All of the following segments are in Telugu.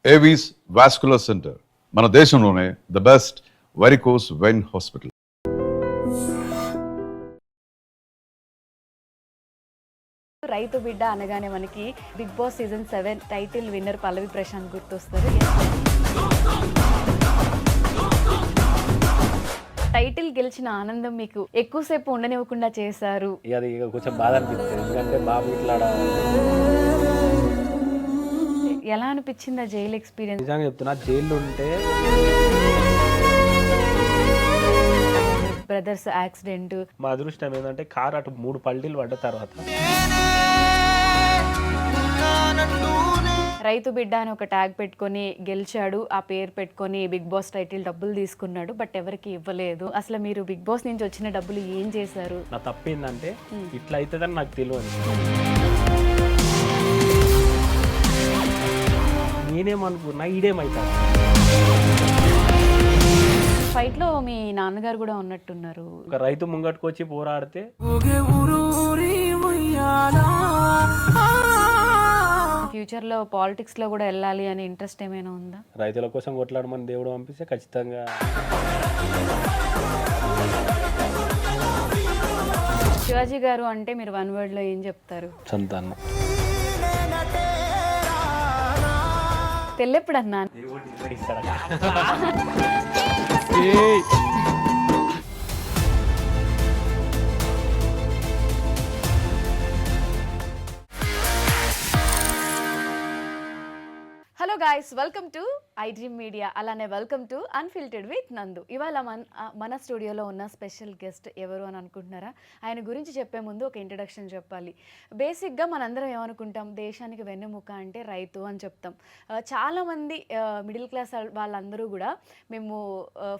ఏవీస్ వాస్కులర్ సెంటర్ మన దేశంలోనే the best varicose vein hospital. రైతు బిడ్డ అనగానే మనకి Bigg Boss season 7 title winner Pallavi Prashanth గుర్తొస్తారు. టైటిల్ గెలిచిన ఆనందం మీకు ఎక్కువసేపు ఉండనివ్వకుండా చేశారు. అది కొంచెం బాధ అనిపిస్తుంది, ఎందుకంటే బాబు ఇట్లా ఎలా అనిపించింది ఆ జైలు ఎక్స్పీరియన్స్? నిజంగా చెప్తున్నా, జైల్లో ఉంటే బ్రదర్స్ యాక్సిడెంట్. మా అదృష్టం ఏంటంటే కారు అటు 3 పల్టీలు పడ్డ తర్వాత రైతు బిడ్డ అని ఒక ట్యాగ్ పెట్టుకొని గెలిచాడు, ఆ పేరు పెట్టుకొని బిగ్ బాస్ టైటిల్ డబ్బులు తీసుకున్నాడు, బట్ ఎవరికి ఇవ్వలేదు. అసలు మీరు బిగ్ బాస్ నుంచి వచ్చిన డబ్బులు ఏం చేశారు? నా తప్పు ఏంటంటే ఇట్లా అవుతుందని నాకు తెలియదు. నేనేమనుకున్నా ఈడేమవుతాను. ఫైట్ లో మీ నాన్నగారు కూడా ఉన్నట్టున్నారు. ఒక రైతు ముంగట్టుకు వచ్చి పోరాడితే ఫ్యూచర్ లో పాలిటిక్స్ లో కూడా వెళ్ళాలి అనే ఇంట్రెస్ట్ ఏమైనా ఉందా? రైతుల కోసం కొట్లాడమని దేవుడు పంపిస్తే ఖచ్చితంగా. శివాజీ గారు అంటే మీరు వన్ వర్డ్ లో ఏం చెప్తారు? సంతానం. తెల్లెప్పుడన్నా hello guys, welcome to I Dream Media, అలానే welcome to unfiltered with Nandu. ఇవాళ మన స్టూడియోలో ఉన్న స్పెషల్ గెస్ట్ ఎవరు అని అనుకుంటున్నారా? ఆయన గురించి చెప్పే ముందు ఒక ఇంట్రడక్షన్ చెప్పాలి. బేసిక్గా మనందరం ఏమనుకుంటాం, దేశానికి వెన్నెముక అంటే రైతు అని చెప్తాం. చాలామంది మిడిల్ క్లాస్ వాళ్ళందరూ కూడా మేము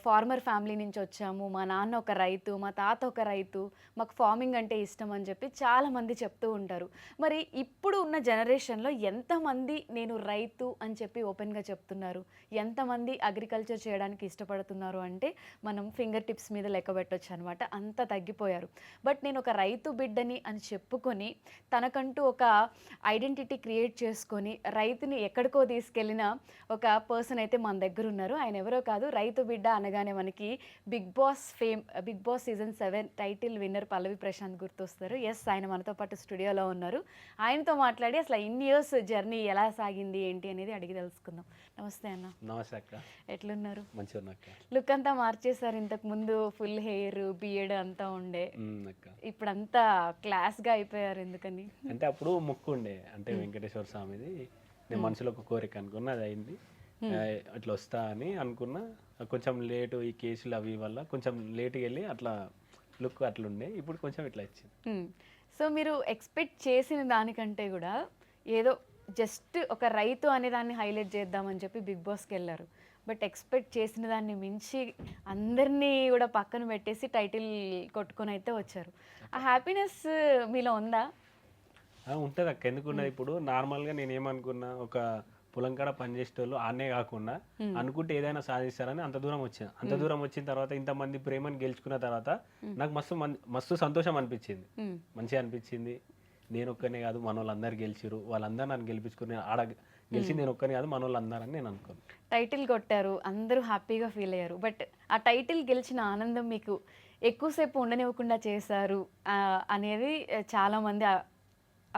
ఫార్మర్ ఫ్యామిలీ నుంచి వచ్చాము, మా నాన్న ఒక రైతు, మా తాత ఒక రైతు, మాకు ఫార్మింగ్ అంటే ఇష్టం అని చెప్పి చాలామంది చెప్తూ ఉంటారు. మరి ఇప్పుడు ఉన్న జనరేషన్లో ఎంతమంది నేను రైతు అని చెప్పి ఓపెన్గా చెప్తున్నారు? ఎంతమంది అగ్రికల్చర్ చేయడానికి ఇష్టపడుతున్నారు అంటే మనం ఫింగర్ టిప్స్ మీద లెక్క పెట్టవచ్చు అనమాట. అంత తగ్గిపోయారు. బట్ నేను ఒక రైతు బిడ్డని అని చెప్పుకొని తనకంటూ ఒక ఐడెంటిటీ క్రియేట్ చేసుకొని రైతుని ఎక్కడికో తీసుకెళ్ళిన ఒక పర్సన్ అయితే మన దగ్గర ఉన్నారు. ఆయన ఎవరో కాదు, రైతు బిడ్డ అనగానే మనకి Bigg Boss season 7 title winner Pallavi Prashanth గుర్తొస్తారు. ఎస్, ఆయన మనతో పాటు స్టూడియోలో ఉన్నారు. ఆయనతో మాట్లాడి అసలు ఇన్ని ఇయర్స్ జర్నీ ఎలా సాగింది ఏంటి అనేది అడిగి తెలుసుకుందాం. నమస్తే అన్న. నమస్తే అక్క. ఎట్లున్నారు? మంచిగా ఉన్నా అక్క. లుక్ అంతా మార్చేశారు. ఇంతకు ముందు ఫుల్ హెయిర్ బియర్డ్ అంతా ఉండే, ఇప్పుడు అంతా క్లాస్ గా అయిపోయారు. ఎందుకని అంటే అప్పుడు మొక్కు ఉండే, అంటే వెంకటేశ్వర స్వామిది. నేను మనసులో ఒక కోరిక అనుకున్నా, అది అయింది. అట్లా వస్తా అని అనుకున్నా. కొంచెం లేటు, ఈ కేసులు అవి వల్ల కొంచెం లేటుగా వెళ్ళి అట్లా లుక్ అట్లుండే. ఇప్పుడు కొంచెం ఇట్లా వచ్చింది. సో మీరు ఎక్స్పెక్ట్ చేసిన దానికంటే కూడా ఏదో జస్ట్ ఒక రైతు అనే దాన్ని హైలైట్ చేద్దామని చెప్పి బిగ్ బాస్కి వెళ్ళారు. బట్ ఎక్స్పెక్ట్ చేసిన దాన్ని మించి అందరినీ కూడా పక్కన పెట్టేసి టైటిల్ కొట్టుకొని అయితే వచ్చారు. ఆ హ్యాపీనెస్ మీలో ఉందా? ఉంటుంది అక్క, ఎందుకున్నది. ఇప్పుడు నార్మల్గా నేను ఏమనుకున్నా, ఒక పొలం కాడ పనిచేసేటోళ్ళు ఆనే కాకుండా అనుకుంటే ఏదైనా సాధిస్తారని అంత దూరం వచ్చాను. అంత దూరం వచ్చిన తర్వాత ఇంతమంది ప్రేమను గెలుచుకున్న తర్వాత నాకు మస్తు సంతోషం అనిపించింది, మంచిగా అనిపించింది. నేను ఒక్కనే కాదు, మన వాళ్ళందరూ గెలిచిరు, వాళ్ళందరూ నన్ను గెలిపించుకుని ఆడ గెలిచి నేను ఒక్కనే కాదు, మన వాళ్ళందరని నేను అనుకోను. టైటిల్ కొట్టారు, అందరూ హ్యాపీగా ఫీల్ అయ్యారు. బట్ ఆ టైటిల్ గెలిచిన ఆనందం మీకు ఎక్కువసేపు ఉండనివ్వకుండా చేశారు అనేది చాలామంది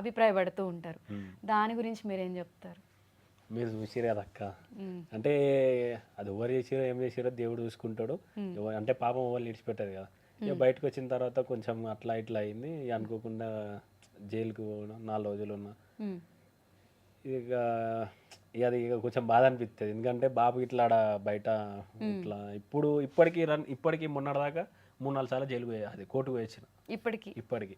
అభిప్రాయపడుతూ ఉంటారు. దాని గురించి మీరేం చెప్తారు? మీరు చూసిరు కదా అక్క, అంటే అది ఎవరు చేసిరో ఏం చేసిరో దేవుడు చూసుకుంటాడు. అంటే పాపం ఎవరు ఇడిచిపెట్టారు కదా. ఇక బయటకు వచ్చిన తర్వాత కొంచెం అట్లా ఇట్లా అయింది. అనుకోకుండా జైలుకు పోవడం 4 రోజులు ఉన్నా. ఇక అది కొంచెం బాధ అనిపిస్తుంది, ఎందుకంటే బాబు ఇట్లా బయట ఇట్లా ఇప్పటికీ మొన్నటిదాకా 3-4 సార్లు జైలు పోయా, అది కోర్టుకు పోయొచ్చిన. ఇప్పటికి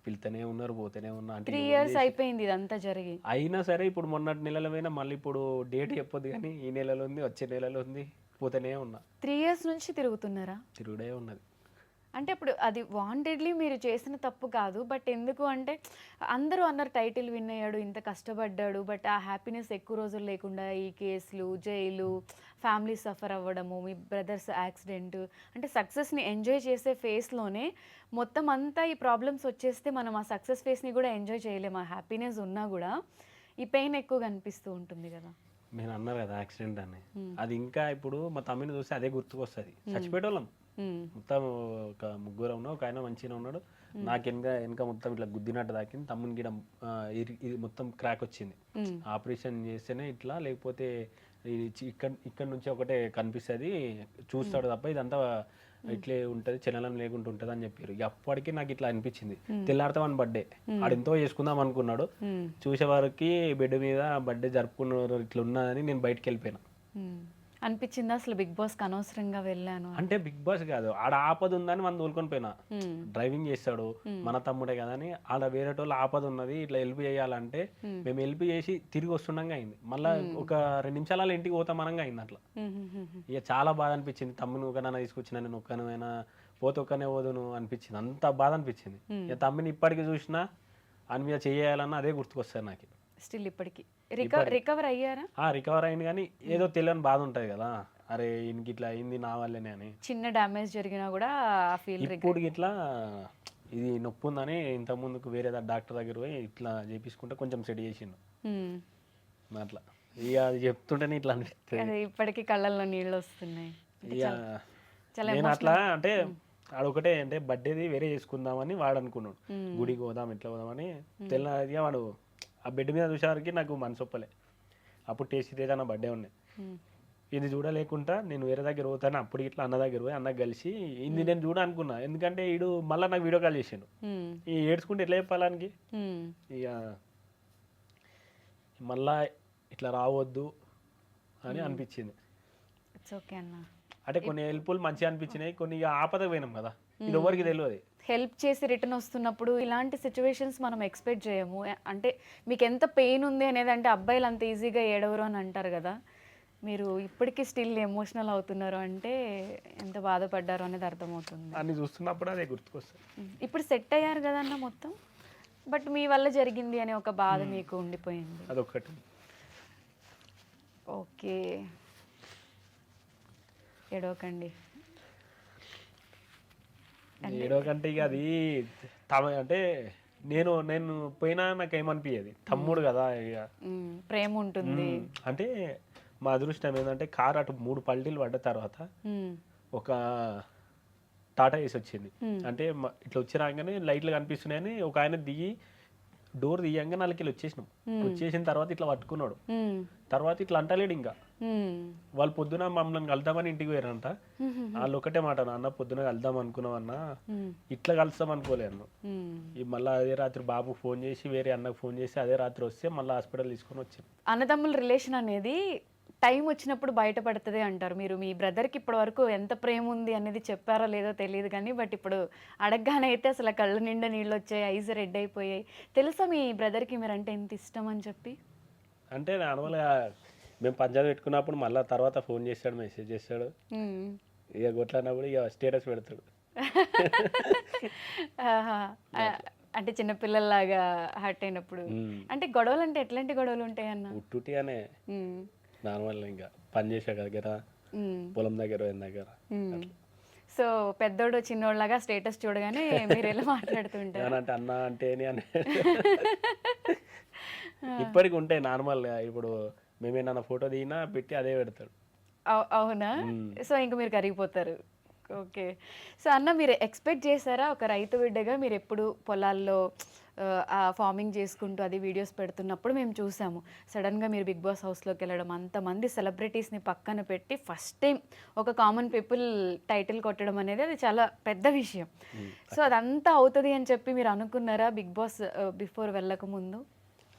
పిలుతూనే ఉన్నారు, పోతూనే ఉన్నా. 3 years అయిపోయింది ఇదంతా జరిగి. అయినా సరే ఇప్పుడు మొన్నటి నెలలో పోయినా, మళ్ళీ ఇప్పుడు డేట్ చెప్పొద్దు కానీ ఈ నెలలో ఉంది, వచ్చే నెలలో ఉంది, పోతూనే ఉన్నా. 3 years నుంచి తిరుగుతున్నారా? తిరుగుడే ఉన్నది. అంటే ఇప్పుడు అది వాంటెడ్లీ మీరు చేసిన తప్పు కాదు, బట్ ఎందుకు అంటే అందరూ అన్నారు టైటిల్ విన్ అయ్యాడు, ఇంత కష్టపడ్డాడు, బట్ ఆ హ్యాపీనెస్ ఎక్కువ రోజులు లేకుండా ఈ కేసులు, జైలు, ఫ్యామిలీ సఫర్ అవ్వడము, మీ బ్రదర్స్ యాక్సిడెంట్, అంటే సక్సెస్ని ఎంజాయ్ చేసే ఫేస్లోనే మొత్తం అంతా ఈ ప్రాబ్లమ్స్ వచ్చేస్తే మనం ఆ సక్సెస్ ఫేస్ని కూడా ఎంజాయ్ చేయలేము. ఆ హ్యాపీనెస్ ఉన్నా కూడా ఈ పెయిన్ ఎక్కువగా అనిపిస్తూ ఉంటుంది కదా. నేను అన్నారు కదా యాక్సిడెంట్ అని, అది ఇంకా ఇప్పుడు మా తమ్మిని చూస్తే అదే గుర్తుకొస్తుంది. చచ్చిపోయేటోళ్ళం మొత్తం, ఒక ముగ్గురు ఉన్నాం, ఒక ఆయన మంచిగా ఉన్నాడు, నాకు వెనక మొత్తం ఇట్లా గుద్దినట్టు తాకింది, తమ్ముని గిడ ఇది మొత్తం క్రాక్ వచ్చింది. ఆపరేషన్ చేస్తేనే ఇట్లా, లేకపోతే ఇక్కడ నుంచి ఒకటే కనిపిస్తుంది, చూస్తాడు తప్ప ఇదంతా ఇట్లే ఉంటుంది, చలనం లేకుండా ఉంటుంది అని చెప్పారు. ఇక అప్పటికి నాకు ఇట్లా అనిపించింది. తెల్లారితే మన బర్త్డే ఆడెంతో చేసుకుందాం అనుకున్నాడు, చూసే వారికి బెడ్ మీద బర్త్డే జరుపుకున్న ఇట్లా ఉన్నదని నేను బయటకు వెళ్ళిపోయినా. అనిపించింది అసలు బిగ్ బాస్ కి అనవసరంగా వెళ్ళాను అంటే బిగ్ బాస్ కాదు, ఆడ ఆపద ఉందని మనం తోలుకొని పోయినా. డ్రైవింగ్ చేస్తాడు మన తమ్ముడే కదా అని, ఆడ వేరే వాళ్ళు ఆపద ఉన్నది ఇట్లా హెల్ప్ చేయాలంటే మేము హెల్ప్ చేసి తిరిగి వస్తుండగా అయింది. మళ్ళీ ఒక 2 నిమిషాల ఇంటికి పోతాం అనగా అయింది అట్లా. ఇక చాలా బాధ అనిపించింది. తమ్ముని ఒకనైనా తీసుకొచ్చిన, నేను ఒక్కనైనా పోతే ఒక్కనే పోదును అనిపించింది, అంత బాధ అనిపించింది. ఇక తమ్మిని ఇప్పటికి చూసినా అని మీద చేయాలన్నా అదే గుర్తుకొస్తుంది నాకు. స్టిల్ ఇప్పటికి రికవర్ అయ్యారా? రికవర్ అయింది, కానీ ఏదో తెలియని బాధ ఉంటుంది కదా, అరే ఇంక ఇట్లా అయింది నా వల్లనే అని. చిన్న డ్యామేజ్ జరిగినా కూడా ఆ ఫీల్ ఇప్పుడు ఇట్లా ఇది నొప్పి ఉందని ఇంత ముందుకు వేరే డాక్టర్ దగ్గర పోయి ఇట్లా చేపించుకుంటే కొంచెం సెట్ చేసిండు అట్లా. ఇక అది చెప్తుంటేనే ఇట్లా అనిపిస్తుంది, ఇప్పటికీ కళ్ళల్లో నీళ్ళు వస్తున్నాయి. నేను అట్లా అంటే ఆడొకటే అంటే బర్త్డేది వేరే చేసుకుందామని వాడు అనుకున్నాడు, గుడికి పోదాం ఇట్లా పోదామని. తెల్లగా వాడు ఆ బెడ్ మీద చూసేవారికి నాకు మనసు ఒప్పలే. అప్పుడు టేస్ట్ తేజ నా బర్త్డే ఉన్నాయి, ఇది చూడలేకుండా నేను వేరే దగ్గర పోతాను. అప్పుడు ఇట్లా అన్న దగ్గర పోయి అన్నకు కలిసి ఇది నేను చూడ అనుకున్నా, ఎందుకంటే వీడు మళ్ళీ నాకు వీడియో కాల్ చేసాడు. ఈ ఏడ్చుకుంటే ఎట్లా చెప్పాలానికి, ఇక మళ్ళా ఇట్లా రావద్దు అని అనిపించింది. అంటే కొన్ని హెల్ప్ఫుల్ మంచిగా అనిపించినాయి, కొన్ని ఇక ఆపదకు పోయినాం కదా, ఇది ఎవరికి తెలియదు. హెల్ప్ చేసి రిటర్న్ వస్తున్నప్పుడు ఇలాంటి సిచ్యువేషన్స్ మనం ఎక్స్పెక్ట్ చేయము. అంటే మీకు ఎంత పెయిన్ ఉంది అనేది, అంటే అబ్బాయిలు అంత ఈజీగా ఏడవరు అని అంటారు కదా, మీరు ఇప్పటికీ స్టిల్ ఎమోషనల్ అవుతున్నారు అంటే ఎంత బాధపడ్డారు అనేది అర్థమవుతుంది. అన్ని చూస్తున్నప్పుడు అదే గుర్తుకొస్తుంది. ఇప్పుడు సెట్ అయ్యారు కదా అన్న మొత్తం, బట్ మీ వల్ల జరిగింది అనే ఒక బాధ మీకు ఉండిపోయింది. అదొకటి. ఓకే, ఏడవకండి. ఏడవకంటే ఇక అది అంటే నేను పోయినా నాకు ఏమనిపించేది, తమ్ముడు కదా ఇక ప్రేమ ఉంటుంది. అంటే మా అదృష్టం ఏంటంటే కారు అటు 3 పల్టీలు పడ్డ తర్వాత ఒక టాటా ఏసి వచ్చింది. అంటే ఇట్లా వచ్చి రాగానే లైట్లు కనిపిస్తున్నాయని ఒక ఆయన దిగి డోర్ తీయంగా 4 కిలో వచ్చేసిన తర్వాత ఇట్లా పట్టుకున్నాడు. తర్వాత ఇట్లా అంటలేడు ఇంకా. వాళ్ళు పొద్దున మమ్మల్ని కలుద్దామని ఇంటికి పోయారంట. వాళ్ళు ఒకటే మాట, నాన్న పొద్దున కలుద్దాం అనుకున్నామన్నా, ఇట్లా కలుస్తాం అనుకోలే అన్న. మళ్ళీ అదే రాత్రి బాబు ఫోన్ చేసి వేరే అన్నకు ఫోన్ చేసి అదే రాత్రి వస్తే మళ్ళీ హాస్పిటల్ తీసుకొని వచ్చాను. అన్నదమ్ముల రిలేషన్ అనేది టైం వచ్చినప్పుడు బయటపడుతుంది అంటారు. మీరు మీ బ్రదర్కి ఇప్పటి వరకు ఎంత ప్రేమ ఉంది అనేది చెప్పారో లేదో తెలియదు కానీ, బట్ ఇప్పుడు అడగగానే అయితే అసలు కళ్ళ నిండా నీళ్ళు వచ్చాయి, ఐస్ రెడ్ అయిపోయాయి. తెలుసా మీ బ్రదర్కి మీరంటే ఎంత ఇష్టం అని చెప్పి? అంటే నార్మల్గా మేము పంచాయతీ పెట్టుకున్నప్పుడు మళ్ళీ తర్వాత ఫోన్ చేస్తాడు, మెసేజ్ చేస్తాడు, ఇక కొట్లాడినప్పుడు ఇక స్టేటస్ పెడతాడు. అంటే చిన్నపిల్లల్లాగా హర్ట్ అయినప్పుడు. అంటే గొడవలు అంటే ఎట్లాంటి గొడవలు ఉంటాయి అన్న? ఉట్టుటి అనే నార్మల్, ఇంకా పని చేసే దగ్గర, పొలం దగ్గర దగ్గర. సో పెద్దోడు చిన్నోళ్ళగా స్టేటస్ చూడగానే మీరు ఎలా మాట్లాడుతుంటారు? అంటే అన్న అంటే అని ఇప్పటికి ఉంటాయి నార్మల్గా. ఇప్పుడు మేమేమన్నా ఫోటో దిగినా పెట్టి అదే పెడతాడు. అవునా? సో ఇంకా మీరు కరిగిపోతారు. ఓకే. సో అన్న, మీరు ఎక్స్పెక్ట్ చేశారా ఒక రైతు బిడ్డగా మీరు ఎప్పుడు పొలాల్లో ఫార్మింగ్ చేసుకుంటూ అది వీడియోస్ పెడుతున్నప్పుడు మేము చూసాము, సడన్గా మీరు బిగ్ బాస్ హౌస్లోకి వెళ్ళడం, అంతమంది సెలబ్రిటీస్ని పక్కన పెట్టి ఫస్ట్ టైం ఒక కామన్ పీపుల్ టైటిల్ కొట్టడం అనేది అది చాలా పెద్ద విషయం. సో అదంతా అవుతుంది అని చెప్పి మీరు అనుకున్నారా బిగ్ బాస్ బిఫోర్ వెళ్ళక ముందు?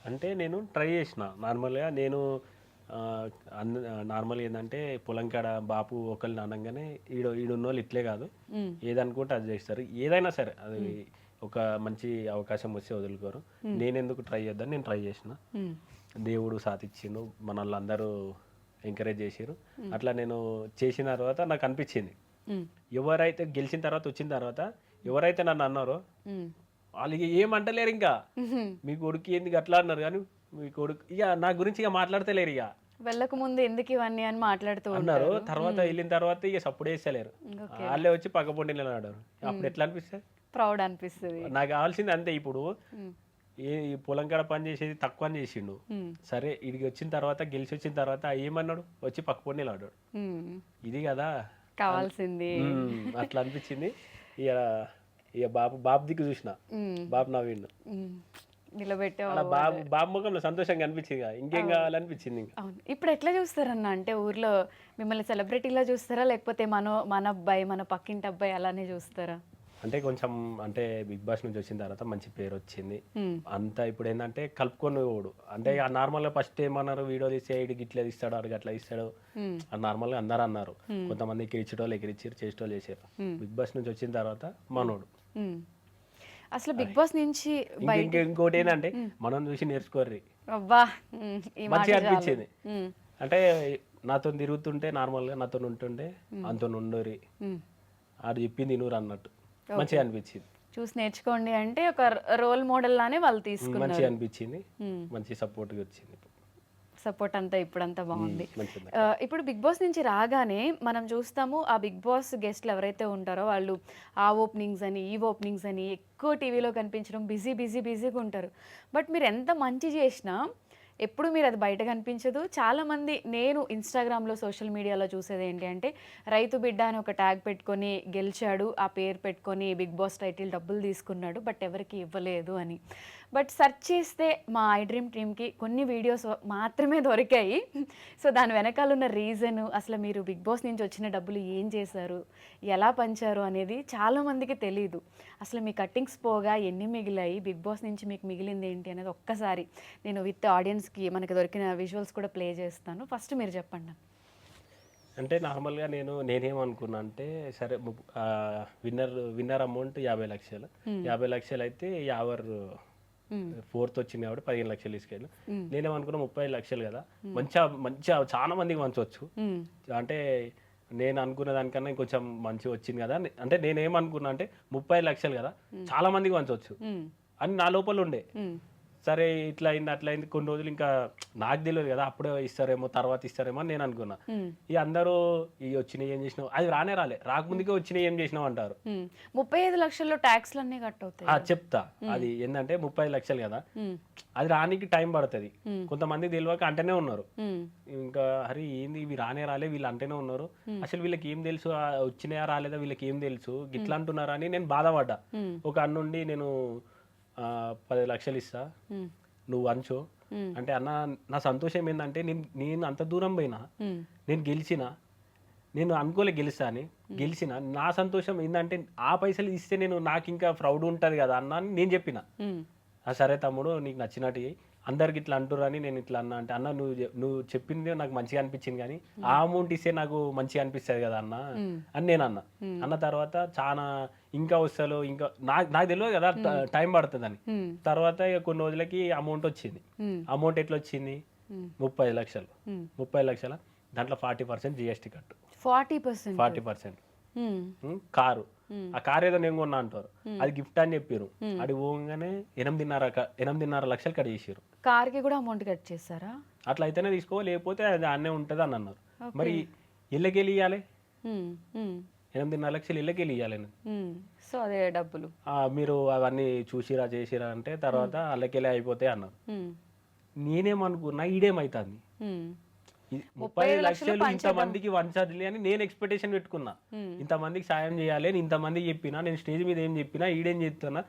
అంటే నేను ట్రై చేసిన నార్మల్గా. నేను నార్మల్ ఏంటంటే పొలం కాడ బాపు ఒకరిని అనగానే ఈడున్న వాళ్ళు ఇట్లే కాదు, ఏదనుకుంటే అది చేస్తారు, ఏదైనా సరే అది ఒక మంచి అవకాశం వస్తే వదులుకోరు. నేను ఎందుకు ట్రై చేద్దాను, నేను ట్రై చేసిన, దేవుడు సాధించిండు, మన వాళ్ళందరూ ఎంకరేజ్ చేసారు. అట్లా నేను చేసిన తర్వాత నాకు అనిపించింది, ఎవరైతే గెలిచిన తర్వాత వచ్చిన తర్వాత ఎవరైతే నన్ను అన్నారో వాళ్ళకి ఏమంటలేరు, ఇంకా మీ కొడుకు ఎందుకు అట్లా అన్నారు, కానీ మీ కొడుకు ఇక నా గురించి ఇక మాట్లాడతలేరు. ఇక వెళ్ళక ముందు ఎందుకు ఇవన్నీ అని మాట్లాడుతూ అన్నారు, తర్వాత వెళ్ళిన తర్వాత ఇక సపోర్ట్ చేస్తలేరు, వాళ్ళే వచ్చి పక్క పొండి నిలబడ్డారు. అప్పుడు ఎట్లా అనిపిస్తుంది? ప్రౌడ్ అనిపిస్తుంది. నాకు కావాల్సింది అంతే. ఇప్పుడు ఈ పొలం కాడ పని చేసేది తక్కువ అని చేసిండు. సరే ఇడికి వచ్చిన తర్వాత గెలిచి వచ్చిన తర్వాత ఏమన్నాడు, వచ్చి పక్క పొడి నిలబడ్డాడు. ఇది కదా కావాల్సింది. అట్లా అనిపించింది. ఇక ఇక బాబు దిక్కు చూసిన, బాబు నవ్విండు. నిలబెట్టే అలా బాబు ముఖంలో సంతోషంగా అనిపించింది కదా, ఇంకేం కావాలనిపించింది ఇంకా. అవును. ఇప్పుడు ఎట్లా చూస్తారన్న, అంటే ఊర్లో మిమ్మల్ని సెలబ్రిటీలా చూస్తారా, లేకపోతే మన అబ్బాయి మన పక్కింటి అబ్బాయి అలానే చూస్తారా? అంటే కొంచెం అంటే బిగ్ బాస్ నుంచి వచ్చిన తర్వాత మంచి పేరు వచ్చింది అంతా. ఇప్పుడు ఏంటంటే కలుపుకొని పోడు, అంటే నార్మల్గా ఫస్ట్ ఏమన్నారు, వీడియో తీసి ఇడికి ఇట్లా తీస్తాడు అడిగి అట్లా ఇస్తాడు అని నార్మల్గా అందరు అన్నారు. కొంతమంది ఎక్కిరిచేటోళ్ళు ఎక్కిరిచ్చారు, చేసేటోళ్ళు చేసారు. బిగ్ బాస్ నుంచి వచ్చిన తర్వాత మనోడు అసలు బిగ్ బాస్ నుంచి ఇంకోటి ఏంటంటే మనం చూసి నేర్చుకోర్రి, అబ్బా మంచిగా అనిపించింది. అంటే నాతో తిరుగుతుంటే నార్మల్గా నాతో ఉంటుండే అంతో ఉండోరి ఆడు చెప్పింది నూరు అన్నట్టు మంచిగా అనిపించింది. చూసి నేర్చుకోండి అంటే ఒక రోల్ మోడల్ లానే వాళ్ళు తీసుకున్నారు. మంచిగా అనిపించింది, మంచి సపోర్ట్ వచ్చింది. సపోర్ట్ అంతా ఇప్పుడంతా బాగుంది. ఇప్పుడు బిగ్ బాస్ నుంచి రాగానే మనం చూస్తాము, ఆ బిగ్ బాస్ గెస్ట్లు ఎవరైతే ఉంటారో వాళ్ళు ఆ ఓపెనింగ్స్ అని ఈ ఓపెనింగ్స్ అని ఎక్కువ టీవీలో కనిపించడం, బిజీగా ఉంటారు. బట్ మీరు ఎంత మంచి చేసినా ఎప్పుడు మీరు అది బయట కనిపించదు. చాలామంది నేను ఇన్స్టాగ్రామ్లో సోషల్ మీడియాలో చూసేది ఏంటి అంటే, రైతు బిడ్డ అని ఒక ట్యాగ్ పెట్టుకొని గెలిచాడు, ఆ పేరు పెట్టుకొని బిగ్ బాస్ టైటిల్ డబ్బులు తీసుకున్నాడు, బట్ ఎవరికి ఇవ్వలేదు అని. బట్ సెర్చ్ చేస్తే మా ఐ డ్రీమ్ టీమ్కి కొన్ని వీడియోస్ మాత్రమే దొరికాయి. సో దాని వెనకాల ఉన్న రీజను, అసలు మీరు బిగ్ బాస్ నుంచి వచ్చిన డబ్బులు ఏం చేశారు, ఎలా పంచారు అనేది చాలామందికి తెలీదు. అసలు మీ కట్టింగ్స్ పోగా ఎన్ని మిగిలాయి, బిగ్ బాస్ నుంచి మీకు మిగిలింది ఏంటి అనేది ఒక్కసారి నేను విత్ ఆడియన్స్కి మనకి దొరికిన విజువల్స్ కూడా ప్లే చేస్తాను. ఫస్ట్ మీరు చెప్పండి. అంటే నార్మల్గా నేనేమనుకున్నా అంటే, సరే విన్నర్ అమౌంట్ 50 లక్షలు, 50 లక్షలు అయితే యావర్ ఫోర్త్ వచ్చింది కాబట్టి 15 లక్షలు తీసుకెళ్ళి, నేనేమనుకున్నా 30 లక్షలు కదా, మంచిగా చాలా మందికి మంచవచ్చు. అంటే నేను అనుకున్న దానికన్నా ఇంకొంచెం మంచిగా వచ్చింది కదా. అంటే నేనేమనుకున్నా అంటే 30 లక్షలు కదా, చాలా మందికి మంచవచ్చు అని నా లోపల ఉండే. సరే ఇట్లా అయింది అట్లా అయింది, కొన్ని రోజులు ఇంకా నాకు తెలియదు కదా, అప్పుడే ఇస్తారేమో తర్వాత ఇస్తారేమో అని నేను అనుకున్నా. ఇక అందరూ ఇవి వచ్చినాయి ఏం చేసినావు, అది రాకముందుకే వచ్చినాయి ఏం చేసినావు అంటారు. 35 లక్షల్లో ట్యాక్స్లు అన్నీ కట్ అవుతాయి. చెప్తా, అది ఏంటంటే 30 లక్షలు కదా, అది రానికి టైం పడుతుంది. కొంతమంది తెలియక అంటేనే ఉన్నారు, ఇంకా అరే ఏంది ఇవి రాలే వీళ్ళు అంటేనే ఉన్నారు, అసలు వీళ్ళకి ఏం తెలుసు, వచ్చినాయా రాలేదా వీళ్ళకి ఏం తెలుసు గిట్లా అంటున్నారా అని నేను బాధపడ్డా. ఒక అన్నుండి నేను 10 లక్షలు ఇస్తా నువ్వు అంచు అంటే, అన్న నా సంతోషం ఏంటంటే నేను అంత దూరం పోయినా, నేను నేను అనుకోలే గెలుస్తా అని, గెలిచిన నా సంతోషం ఏంటంటే ఆ పైసలు ఇస్తే నాకు ఇంకా ప్రౌడ్ ఉంటుంది కదా అన్న అని నేను చెప్పిన. సరే తమ్ముడు నీకు నచ్చినట్టు అందరికి ఇట్లా అంటురు అని నేను ఇట్లా అన్నా అంటే, అన్న నువ్వు చెప్పింది నాకు మంచిగా అనిపించింది కానీ ఆ అమౌంట్ ఇస్తే నాకు మంచిగా అనిపిస్తుంది కదా అన్న అని నేను అన్న తర్వాత చాలా ఇంకా వస్తాలో ఇంకా నాకు తెలియదు కదా టైం పడుతుందని. తర్వాత ఇక కొన్ని రోజులకి అమౌంట్ వచ్చింది. అమౌంట్ ఎట్లా వచ్చింది, 30 లక్షలు. 30 లక్షల దాంట్లో 40% జిఎస్టీ కట్టు, 40% కారు. ఆ కారు ఏదో నేను కొన్నా అంటారు, అది గిఫ్ట్ అని చెప్పారు. అది పోగానే 8.5 లక్షలు కట్ చేసారు. కార్కి కూడా అమౌంట్ కట్ చేశారా? అట్లా అయితేనే తీసుకో, లేకపోతే అది అన్నే ఉంటుంది అని అన్నారు. మరి ఇళ్ళకెళ్ళి ఇవ్వాలి, 8.5 లక్షలు ఇళ్ళకెళ్ళి ఇవ్వాలి. సో అదే డబ్బులు మీరు అవన్నీ చూసిరా చేసిరా అంటే తర్వాత అల్లకెళ్ళి అయిపోతాయి అన్నారు. నేనేమనుకున్నా ఈడేమైతుంది 30 లక్షలు ఇంతమందికి వంచాలి అని నేను ఎక్స్పెక్టేషన్ పెట్టుకున్నా. ఇంతమందికి సాయం చేయాలి అని ఇంతమందికి చెప్పినా, నేను స్టేజ్ మీద ఏం చెప్పినా ఈడేం చెప్తున్నా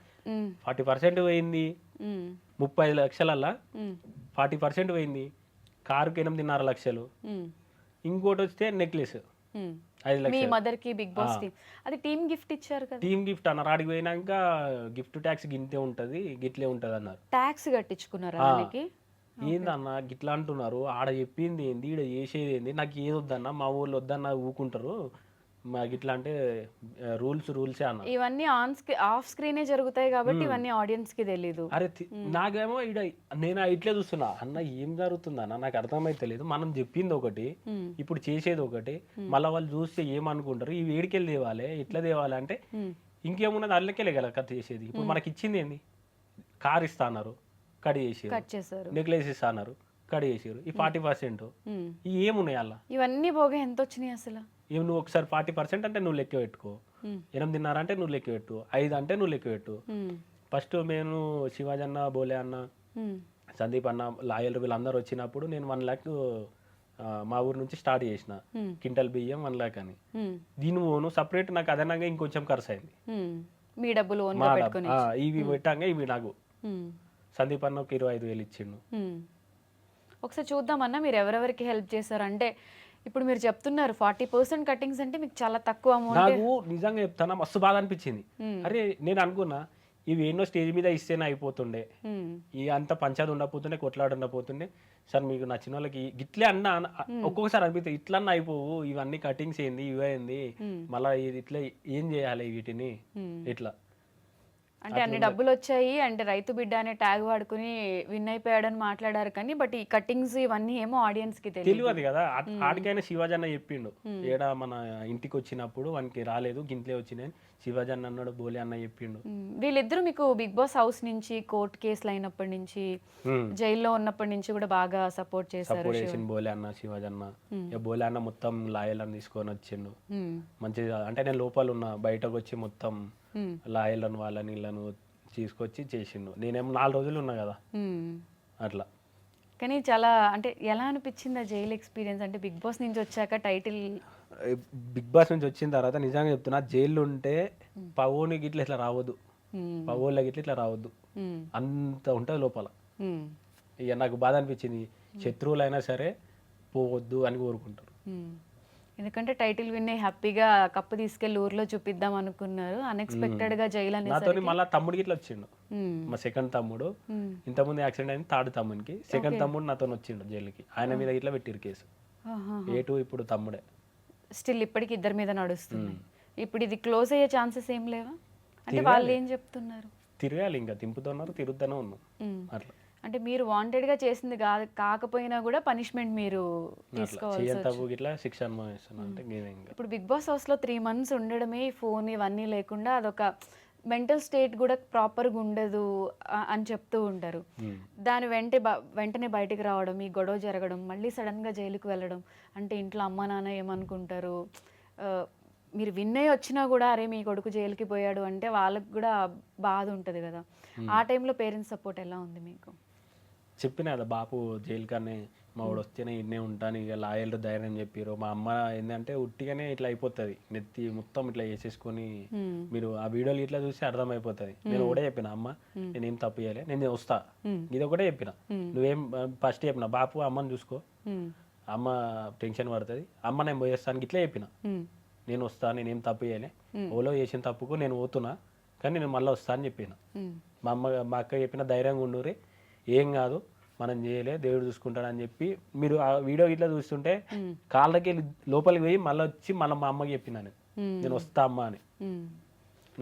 40% పోయింది. 30 లక్షలల్లా 40% పోయింది. కారుకి 8.5 లక్షలు. ఇంకోటి వస్తే నెక్లెస్ 5 లక్షలు. మదర్కి బిగ్ బాస్ టీమ్ అది టీమ్ గిఫ్ట్ ఇచ్చారు కదా. టీమ్ గిఫ్ట్ అన్నారు. ఆడికి పోయినాక గిఫ్ట్ ట్యాక్స్ గింతే ఉంటది గిట్లే ఉంటది అన్నారు. ట్యాక్స్ కట్టించుకున్నారా? ఏందన్నా గిట్లా అంటున్నారు, ఆడ చెప్పింది ఏంది ఈడ చేసేది ఏంది, నాకు ఏది వద్దన్నా మా ఊళ్ళో వద్దన్నా ఊకుంటారు, మాకు ఇట్లా అంటే రూల్సే అన్న. ఇవన్నీ ఆఫ్ స్క్రీనే జరుగుతాయి కాబట్టి ఇవన్నీ ఆడియన్స్ కి తెలీదు. అరే నాకేమో నేను ఇట్లే చూస్తున్నా, అన్న ఏం జరుగుతుంది అన్న నాకు అర్థమైతలేదు. మనం చెప్పింది ఒకటి, ఇప్పుడు చేసేది ఒకటి, మళ్ళీ వాళ్ళు చూస్తే ఏమనుకుంటారు, ఈ వేడికెళ్ళి తేవాలి ఇట్లా తేవాలి అంటే ఇంకేమున్నది అల్లకెళ్ళే కదా కట్ చేసేది. ఇప్పుడు మనకి ఇచ్చింది ఏంది, కార్ ఇస్తా అన్నారు, కట్ చేసారు. నెక్లెస్ ఇస్తా అన్నారు, కట్ చేసారు. ఈ 40% ఏమున్నాయి అలా? ఇవన్నీ పోగా ఎంత వచ్చినాయి అసలు? నువ్వు ఒకసారి 40% అంటే నువ్వు లెక్క పెట్టుకో, 8.5 అంటే నువ్వు లెక్క పెట్టు, 5 అంటే నువ్వు లెక్క పెట్టు, ఫస్ట్ మేము శివాజీ అన్న, బోలే అన్న, సందీప్ అన్న, లాయర్ వీళ్ళందరూ వచ్చినప్పుడు నేను 1 lakh మా ఊరు నుంచి స్టార్ట్ చేసిన. క్వింటల్ బియ్యం 1 lakh అని. దీని ఓను సపరేట్ నాకు అదనంగా ఇంకొంచెం ఖర్చు అయింది. మీ డబ్బులు ఓన్ మా పెట్టుకొని ఇవి పెట్టాక ఇవి నాకు సందీప్ అన్న ఒక 25,000 ఇచ్చిండు. ఒకసారి చూద్దామన్నా మీరు ఎవరెవరికి హెల్ప్ చేశారు అంటే ఇప్పుడు మీరు చెప్తున్నారు 40% కటింగ్స్ అంటే మీకు చాలా తక్కువ అమౌంట్. నాకు నిజంగా చెప్తానా మస్తు బాధ అనిపించింది. అరే నేను అనుకున్నా ఇవి ఎన్నో స్టేజ్ మీద ఇస్తేనే అయిపోతుండే, ఈ అంత పంచాయతీ ఉండకపోతుండే, కొట్లాడ ఉండకపోతుండే. సార్ మీకు నచ్చిన వాళ్ళకి గిట్లే అన్న ఒక్కొక్కసారి అనిపిస్తే ఇట్లన్నా అయిపోవు, ఇవన్నీ కటింగ్స్ ఏంది, ఇవేంది, మళ్ళీ ఇట్లా ఏం చేయాలి వీటిని ఇట్లా. అంటే అన్ని డబ్బులు వచ్చాయి అంటే రైతు బిడ్డ అనే ట్యాగ్ వాడుకుని విన్ అయిపోయాడని మాట్లాడారు కానీ బట్ ఈ కటింగ్స్ ఇవన్నీ ఏమో ఆడియన్స్ కి తెలియదు కదా. ఆడికైనా శివాజీ అన్న చెప్పిండు, ఏడా మన ఇంటికి వచ్చినప్పుడు వానికి రాలేదు గింట్లే వచ్చినాయి శివాజీ అన్న అన్నాడు, బోలే అన్న చెప్పిండు. వీళ్ళిద్దరూ మీకు బిగ్ బాస్ హౌస్ నుంచి కోర్టు కేసులు అయినప్పటి నుంచి జైల్లో ఉన్నప్పటి నుంచి కూడా బాగా సపోర్ట్ చేశారు. బోలే అన్న, శివాజీ అన్న. బోలే అన్న మొత్తం లాయర్లను తీసుకొని వచ్చిండు మంచిగా. అంటే నేను లోపల ఉన్నా, బయటకు వచ్చి మొత్తం లాయర్లను వాళ్ళని వీళ్ళను తీసుకొచ్చి చేసిండు. నేనేమో 4 రోజులు ఉన్నా కదా అట్లా. కానీ చాలా అంటే ఎలా అనిపించింది ఆ జైలు ఎక్స్పీరియన్స్? అంటే బిగ్ బాస్ నుంచి వచ్చాక టైటిల్ బిగ్ బాస్ నుంచి వచ్చిన తర్వాత నిజంగా చెప్తున్నా, జైలు ఉంటే పవోని గిట్ల ఇట్లా రావద్దు, పవోళ్ళ గిట్ల ఇట్లా రావద్దు, అంత ఉంటుంది లోపల. ఇక నాకు బాధ అనిపించింది, శత్రువులైనా సరే పోవద్దు అని కోరుకుంటారు. ఎందుకంటే టైటిల్ విన్ హ్యాపీగా కప్పు తీసుకెళ్లి ఊర్లో చూపిద్దాం అనుకున్నారు, అన్ఎక్స్పెక్టెడ్ గా జైలు నాతో మళ్ళీ తమ్ముడు గిట్లా వచ్చిండు, మా సెకండ్ తమ్ముడు. ఇంతకుముందు యాక్సిడెంట్ అయింది థర్డ్ తమ్మునికి, సెకండ్ తమ్ముడు నాతో వచ్చిండు జైలుకి. ఆయన మీద ఇట్లా పెట్టిరు కేసు. ఏటు ఇప్పుడు తమ్ముడే. స్టిల్ ఇప్పటికి ఇద్దరి మీద నడుస్తుంది. ఇప్పుడు ఇది క్లోజ్ అయ్యే ఛాన్సెస్ ఏం లేవా? అంటే వాళ్ళు ఏం చెప్తున్నారు? తిరగాలి, ఇంకా తింపుతున్నారు, తిరుగుతూనే ఉన్నాం అట్లా. అంటే మీరు వాంటెడ్ గా చేసింది కాకపోయినా కూడా పనిష్మెంట్ మీరు తీసుకోవాలి. శిక్ష అనుభవిస్తున్నాను అంటే. ఇప్పుడు బిగ్ బాస్ హౌస్ లో 3 months ఉండడమే, ఫోన్ ఇవన్నీ లేకుండా అదొక మెంటల్ స్టేట్ కూడా ప్రాపర్గా ఉండదు అని చెప్తూ ఉంటారు. దాని వెంటనే బయటికి రావడం, ఈ గొడవ జరగడం, మళ్ళీ సడన్ గా జైలుకి వెళ్ళడం అంటే ఇంట్లో అమ్మ నాన్న ఏమనుకుంటారు? మీరు విన్ అయ్యి వచ్చినా కూడా అరే మీ కొడుకు జైలుకి పోయాడు అంటే వాళ్ళకి కూడా బాధ ఉంటుంది కదా. ఆ టైంలో పేరెంట్స్ సపోర్ట్ ఎలా ఉంది మీకు? చెప్పిన కదా బాపు జైలు కానీ మా వాడు వస్తేనే ఇన్నే ఉంటాను, ఇక లాయర్లు ధైర్యం చెప్పారు. మా అమ్మ ఏంటంటే ఉట్టిగానే ఇట్లా అయిపోతుంది, నెత్తి మొత్తం ఇట్లా వేసేసుకొని, మీరు ఆ వీడియోలు ఇట్లా చూసి అర్థమైపోతుంది. నేను ఒకటే చెప్పిన, అమ్మ నేనేం తప్పు చేయాలి, నేను వస్తా, ఇది ఒకటే చెప్పిన. నువ్వేం ఫస్ట్ చెప్పిన, బాపు అమ్మని చూసుకో, అమ్మ టెన్షన్ పడుతుంది, అమ్మ నేను పోయేస్తానికి ఇట్లా చెప్పిన. నేను వస్తా, నేనేం తప్పు చేయాలి, ఓలో చేసిన తప్పుకు నేను పోతున్నా కానీ నేను మళ్ళీ వస్తా అని చెప్పిన. మా అక్క చెప్పిన ధైర్యంగా ఉండుర్రి, ఏం కాదు మనం చేయలే, దేవుడు చూసుకుంటాడు అని చెప్పి. మీరు ఆ వీడియో ఇట్లా చూస్తుంటే కాళ్ళకి లోపలికి పోయి మళ్ళీ వచ్చి మళ్ళీ మా అమ్మకి చెప్పిన, నేను వస్తా అమ్మ అని.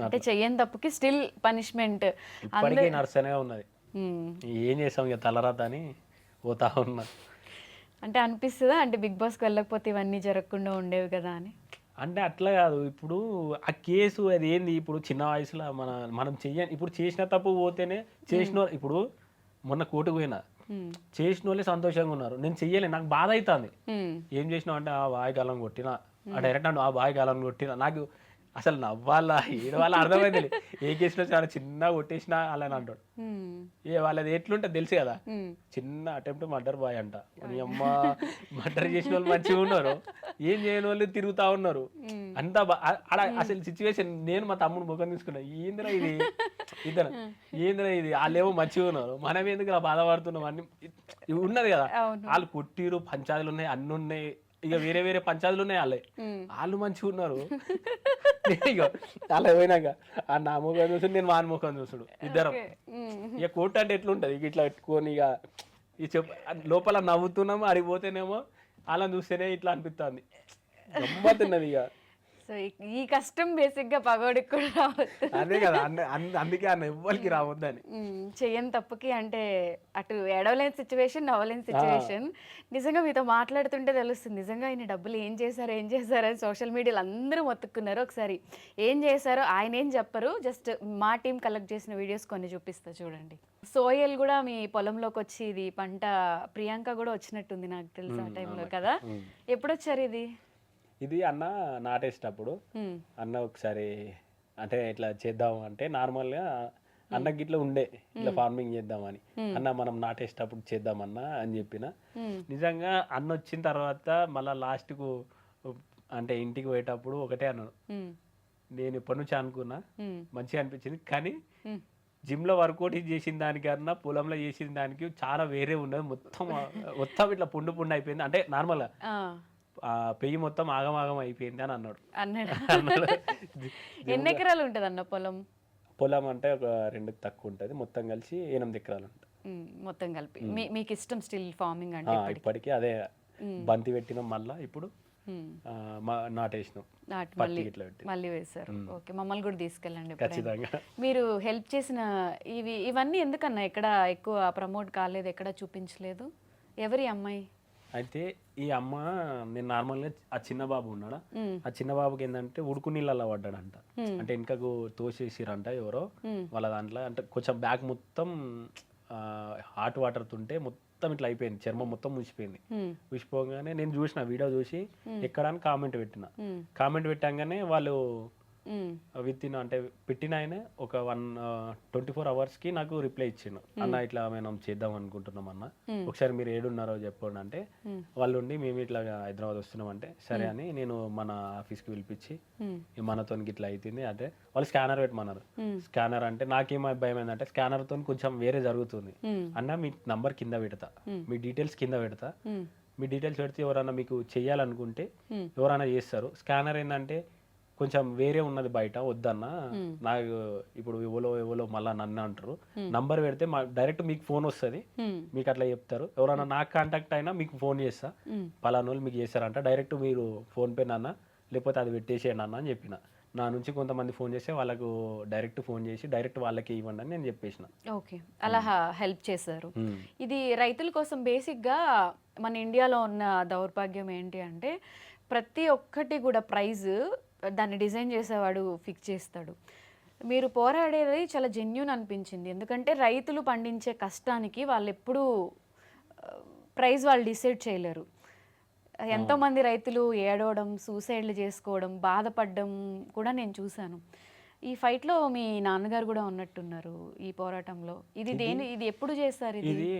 అంటే చెయ్యని తప్పుకి స్టిల్ పనిష్మెంట్ ఇప్పటికీ నడుస్తూనే ఉన్నది. ఏం చేసాం ఇక తలరాత అని పోతా ఉన్నా. అంటే అనిపిస్తుందా అంటే బిగ్ బాస్కి వెళ్ళకపోతే ఇవన్నీ జరగకుండా ఉండేవి కదా అని? అంటే అట్లా కాదు, ఇప్పుడు ఆ కేసు అది ఏంది, ఇప్పుడు చిన్న వయసులో మనం చెయ్యని, ఇప్పుడు చేసిన తప్పు పోతేనే చేసిన. ఇప్పుడు మొన్న కోర్టుకు పోయినా, చేసిన వాళ్ళే సంతోషంగా ఉన్నారు, నేను చెయ్యలే, నాకు బాధ అవుతుంది. ఏం చేసినావు అంటే ఆ బాయ్ గాలం కొట్టినా, ఆ డైరెక్ట్ ఆ బాయ్ గాలం కొట్టినా. నాకు అసలు నవ్వాలా ఏడవాళ్ళ అర్థమైంది. ఏ కేసులో చాలా చిన్నగా కొట్టేసినా అలా అంటాడు. వాళ్ళది ఎట్లుంటే తెలుసు కదా, చిన్న అటెంప్ట్ మర్డర్ బాయ్ అంట. నీ అమ్మ మర్డర్ చేసిన వాళ్ళు మంచిగా ఉన్నారు, ఏం చేయని వాళ్ళు తిరుగుతా ఉన్నారు. అంతా అసలు సిచ్యువేషన్ నేను మా తమ్ముడు ముఖం తీసుకున్నా, ఏంద్రా ఇది ఇద్దరు, ఏంద్రా ఇది, వాళ్ళేమో మంచిగా ఉన్నారు, మనం ఎందుకు ఇలా బాధపడుతున్నాం అన్ని ఉన్నది కదా. వాళ్ళు కొట్టిరు, పంచాయతీలు ఉన్నాయి, అన్ని ఉన్నాయి, ఇక వేరే వేరే పంచాయతీలు ఉన్నాయి, వాళ్ళు మంచిగా ఉన్నారు. ఇక అలా పోయినాక ఆ నా ముఖం చూసుడు, నేను వాని ముఖం చూసుడు, ఇద్దరం. ఇక కోర్టు అంటే ఎట్లుంటది, ఇక ఇట్లా పెట్టుకొని ఇక ఈ లోపల నవ్వుతున్నాము, అడిగిపోతేనేమో అలా చూస్తేనే ఇట్లా అనిపిస్తుంది, గమ్మతున్నది. ఇక సో ఈ కష్టం బేసిక్ గా పగోడికి కూడా రావద్దు. అదే కదా, అందుకే అన్న ఎవ్వరికి రావద్దని. చెయ్యని తప్పుకి అంటే అటు ఏడవలేని సిచ్యువేషన్, నవ్వలేని సిచ్యువేషన్. నిజంగా మీతో మాట్లాడుతుంటే తెలుస్తుంది, నిజంగా ఆయన డబ్బులు ఏం చేశారు అని సోషల్ మీడియాలో అందరూ మొత్తుకున్నారు. ఒకసారి ఏం చేశారో ఆయన ఏం చెప్పరు, జస్ట్ మా టీం కలెక్ట్ చేసిన వీడియోస్ కొన్ని చూపిస్తా చూడండి. సోయల్ కూడా మీ పొలంలోకి వచ్చి ఇది పంట, ప్రియాంక కూడా వచ్చినట్టుంది నాకు తెలుసు ఆ టైంలో కదా. ఎప్పుడు వచ్చారు ఇది? ఇది అన్న నాటేసేటప్పుడు అన్న ఒకసారి అంటే ఇట్లా చేద్దాం అంటే నార్మల్గా అన్నకి ఇట్లా ఉండే ఇట్లా ఫార్మింగ్ చేద్దామని, అన్న మనం నాటేసేటప్పుడు చేద్దామన్నా అని చెప్పిన. నిజంగా అన్న వచ్చిన తర్వాత మళ్ళీ లాస్ట్కు అంటే ఇంటికి పోయేటప్పుడు ఒకటే అన్నాడు, నేను ఇప్పటి నుంచి అనుకున్నా మంచిగా అనిపించింది, కానీ జిమ్లో వర్కౌట్ చేసిన దానికన్నా పొలంలో చేసిన దానికి చాలా వేరే ఉన్నది. మొత్తం ఇట్లా పుండు పుండు అయిపోయింది, అంటే నార్మల్గా పెయ్యి మొత్తం ఆగమాగం అయిపోయింది అని అన్నాడు. ఎన్ని ఎకరాలు ఉంటుంది అన్న పొలం అంటే ఒక 2 తక్కువ ఉంటుంది, మొత్తం కలిసి 8 ఎకరాలు ఉంటుంది మొత్తం కలిపి. మీకు ఇష్టం స్టిల్ ఫార్మింగ్ అంటే? ఇప్పటికీ అదే బంతి పెట్టినాం, మళ్ళీ ఇప్పుడు నాటేసినాం, మళ్ళీ వేశారు. ఓకే, మమ్మల్ని కూడా తీసుకెళ్ళండి ఖచ్చితంగా. మీరు హెల్ప్ చేసిన ఇవన్నీ ఎందుకన్నా ఎక్కడ ఎక్కువ ప్రమోట్ కాలేదు, ఎక్కడ చూపించలేదు? ఎవరి అమ్మాయి? అయితే ఈ అమ్మ నేను నార్మల్గా ఆ చిన్న బాబు ఉన్నాడా, ఆ చిన్న బాబుకి ఏంటంటే ఉడుకు నీళ్ళల్లో పడ్డాడంట, అంటే వెనకకు తోసేసిరంట ఎవరో వాళ్ళ దాంట్లో, అంటే కొంచెం బ్యాక్ మొత్తం హాట్ వాటర్ తుంటే మొత్తం ఇట్లా అయిపోయింది, చర్మం మొత్తం ముసిపోయింది. ముసిపోగానే నేను చూసిన వీడియో చూసి ఎక్కడానికి కామెంట్ పెట్టంగానే వాళ్ళు విత్ ఇన్ అంటే పెట్టిన ఆయన ఒక 24 hours నాకు రిప్లై ఇచ్చిండు, అన్న ఇట్లా మనం చేద్దాం అనుకుంటున్నాం అన్న, ఒకసారి మీరు ఏడున్నారో చెప్పండి అంటే, వాళ్ళు ఉండి మేము ఇట్లా హైదరాబాద్ వస్తున్నాం అంటే సరే అని నేను మన ఆఫీస్కి పిలిపించి మనతో ఇట్లా అవుతుంది అంటే వాళ్ళు స్కానర్ పెట్టమన్నారు. స్కానర్ అంటే నాకేం భయం ఏంటంటే స్కానర్తో కొంచెం వేరే జరుగుతుంది అన్న, మీ నంబర్ కింద పెడతా, మీ డీటెయిల్స్ కింద పెడతా, మీ డీటెయిల్స్ పెడితే ఎవరైనా మీకు చెయ్యాలనుకుంటే ఎవరైనా చేస్తారు. స్కానర్ ఏంటంటే కొంచెం వేరే ఉన్నది బయట, వద్దన్న నాకు ఇప్పుడు ఎవరో మళ్ళీ నన్ను అంటారు, నంబర్ పెడితే డైరెక్ట్ మీకు ఫోన్ వస్తుంది, మీకు అట్లా చెప్తారు, ఎవరైనా నాకు కాంటాక్ట్ అయినా మీకు ఫోన్ చేస్తా, పలానా వాళ్ళు మీకు చేస్తారంట, డైరెక్ట్ మీరు ఫోన్పే నాన్న లేకపోతే అది పెట్టేసేయండి అన్న అని చెప్పిన. నా నుంచి కొంతమంది ఫోన్ చేస్తే వాళ్ళకు డైరెక్ట్ ఫోన్ చేసి డైరెక్ట్ వాళ్ళకి ఇవ్వండి అని నేను చెప్పేసిన. ఓకే, అలా హెల్ప్ చేశారు. ఇది రైతుల కోసం బేసిక్గా మన ఇండియాలో ఉన్న దౌర్భాగ్యం ఏంటి అంటే ప్రతి ఒక్కటి కూడా ప్రైజ్ దాన్ని డిజైన్ చేసేవాడు ఫిక్స్ చేస్తాడు. మీరు పోరాడేది చాలా జెన్యూన్ అనిపించింది, ఎందుకంటే రైతులు పండించే కష్టానికి వాళ్ళు ఎప్పుడూ ప్రైజ్ వాళ్ళు డిసైడ్ చేయలేరు. ఎంతోమంది రైతులు ఏడవడం, సూసైడ్లు చేసుకోవడం, బాధపడడం కూడా నేను చూశాను. ఈ ఫైట్లో మీ నాన్నగారు కూడా ఉన్నట్టున్నారు ఈ పోరాటంలో. ఇది ఎప్పుడు చేస్తారు? ఇది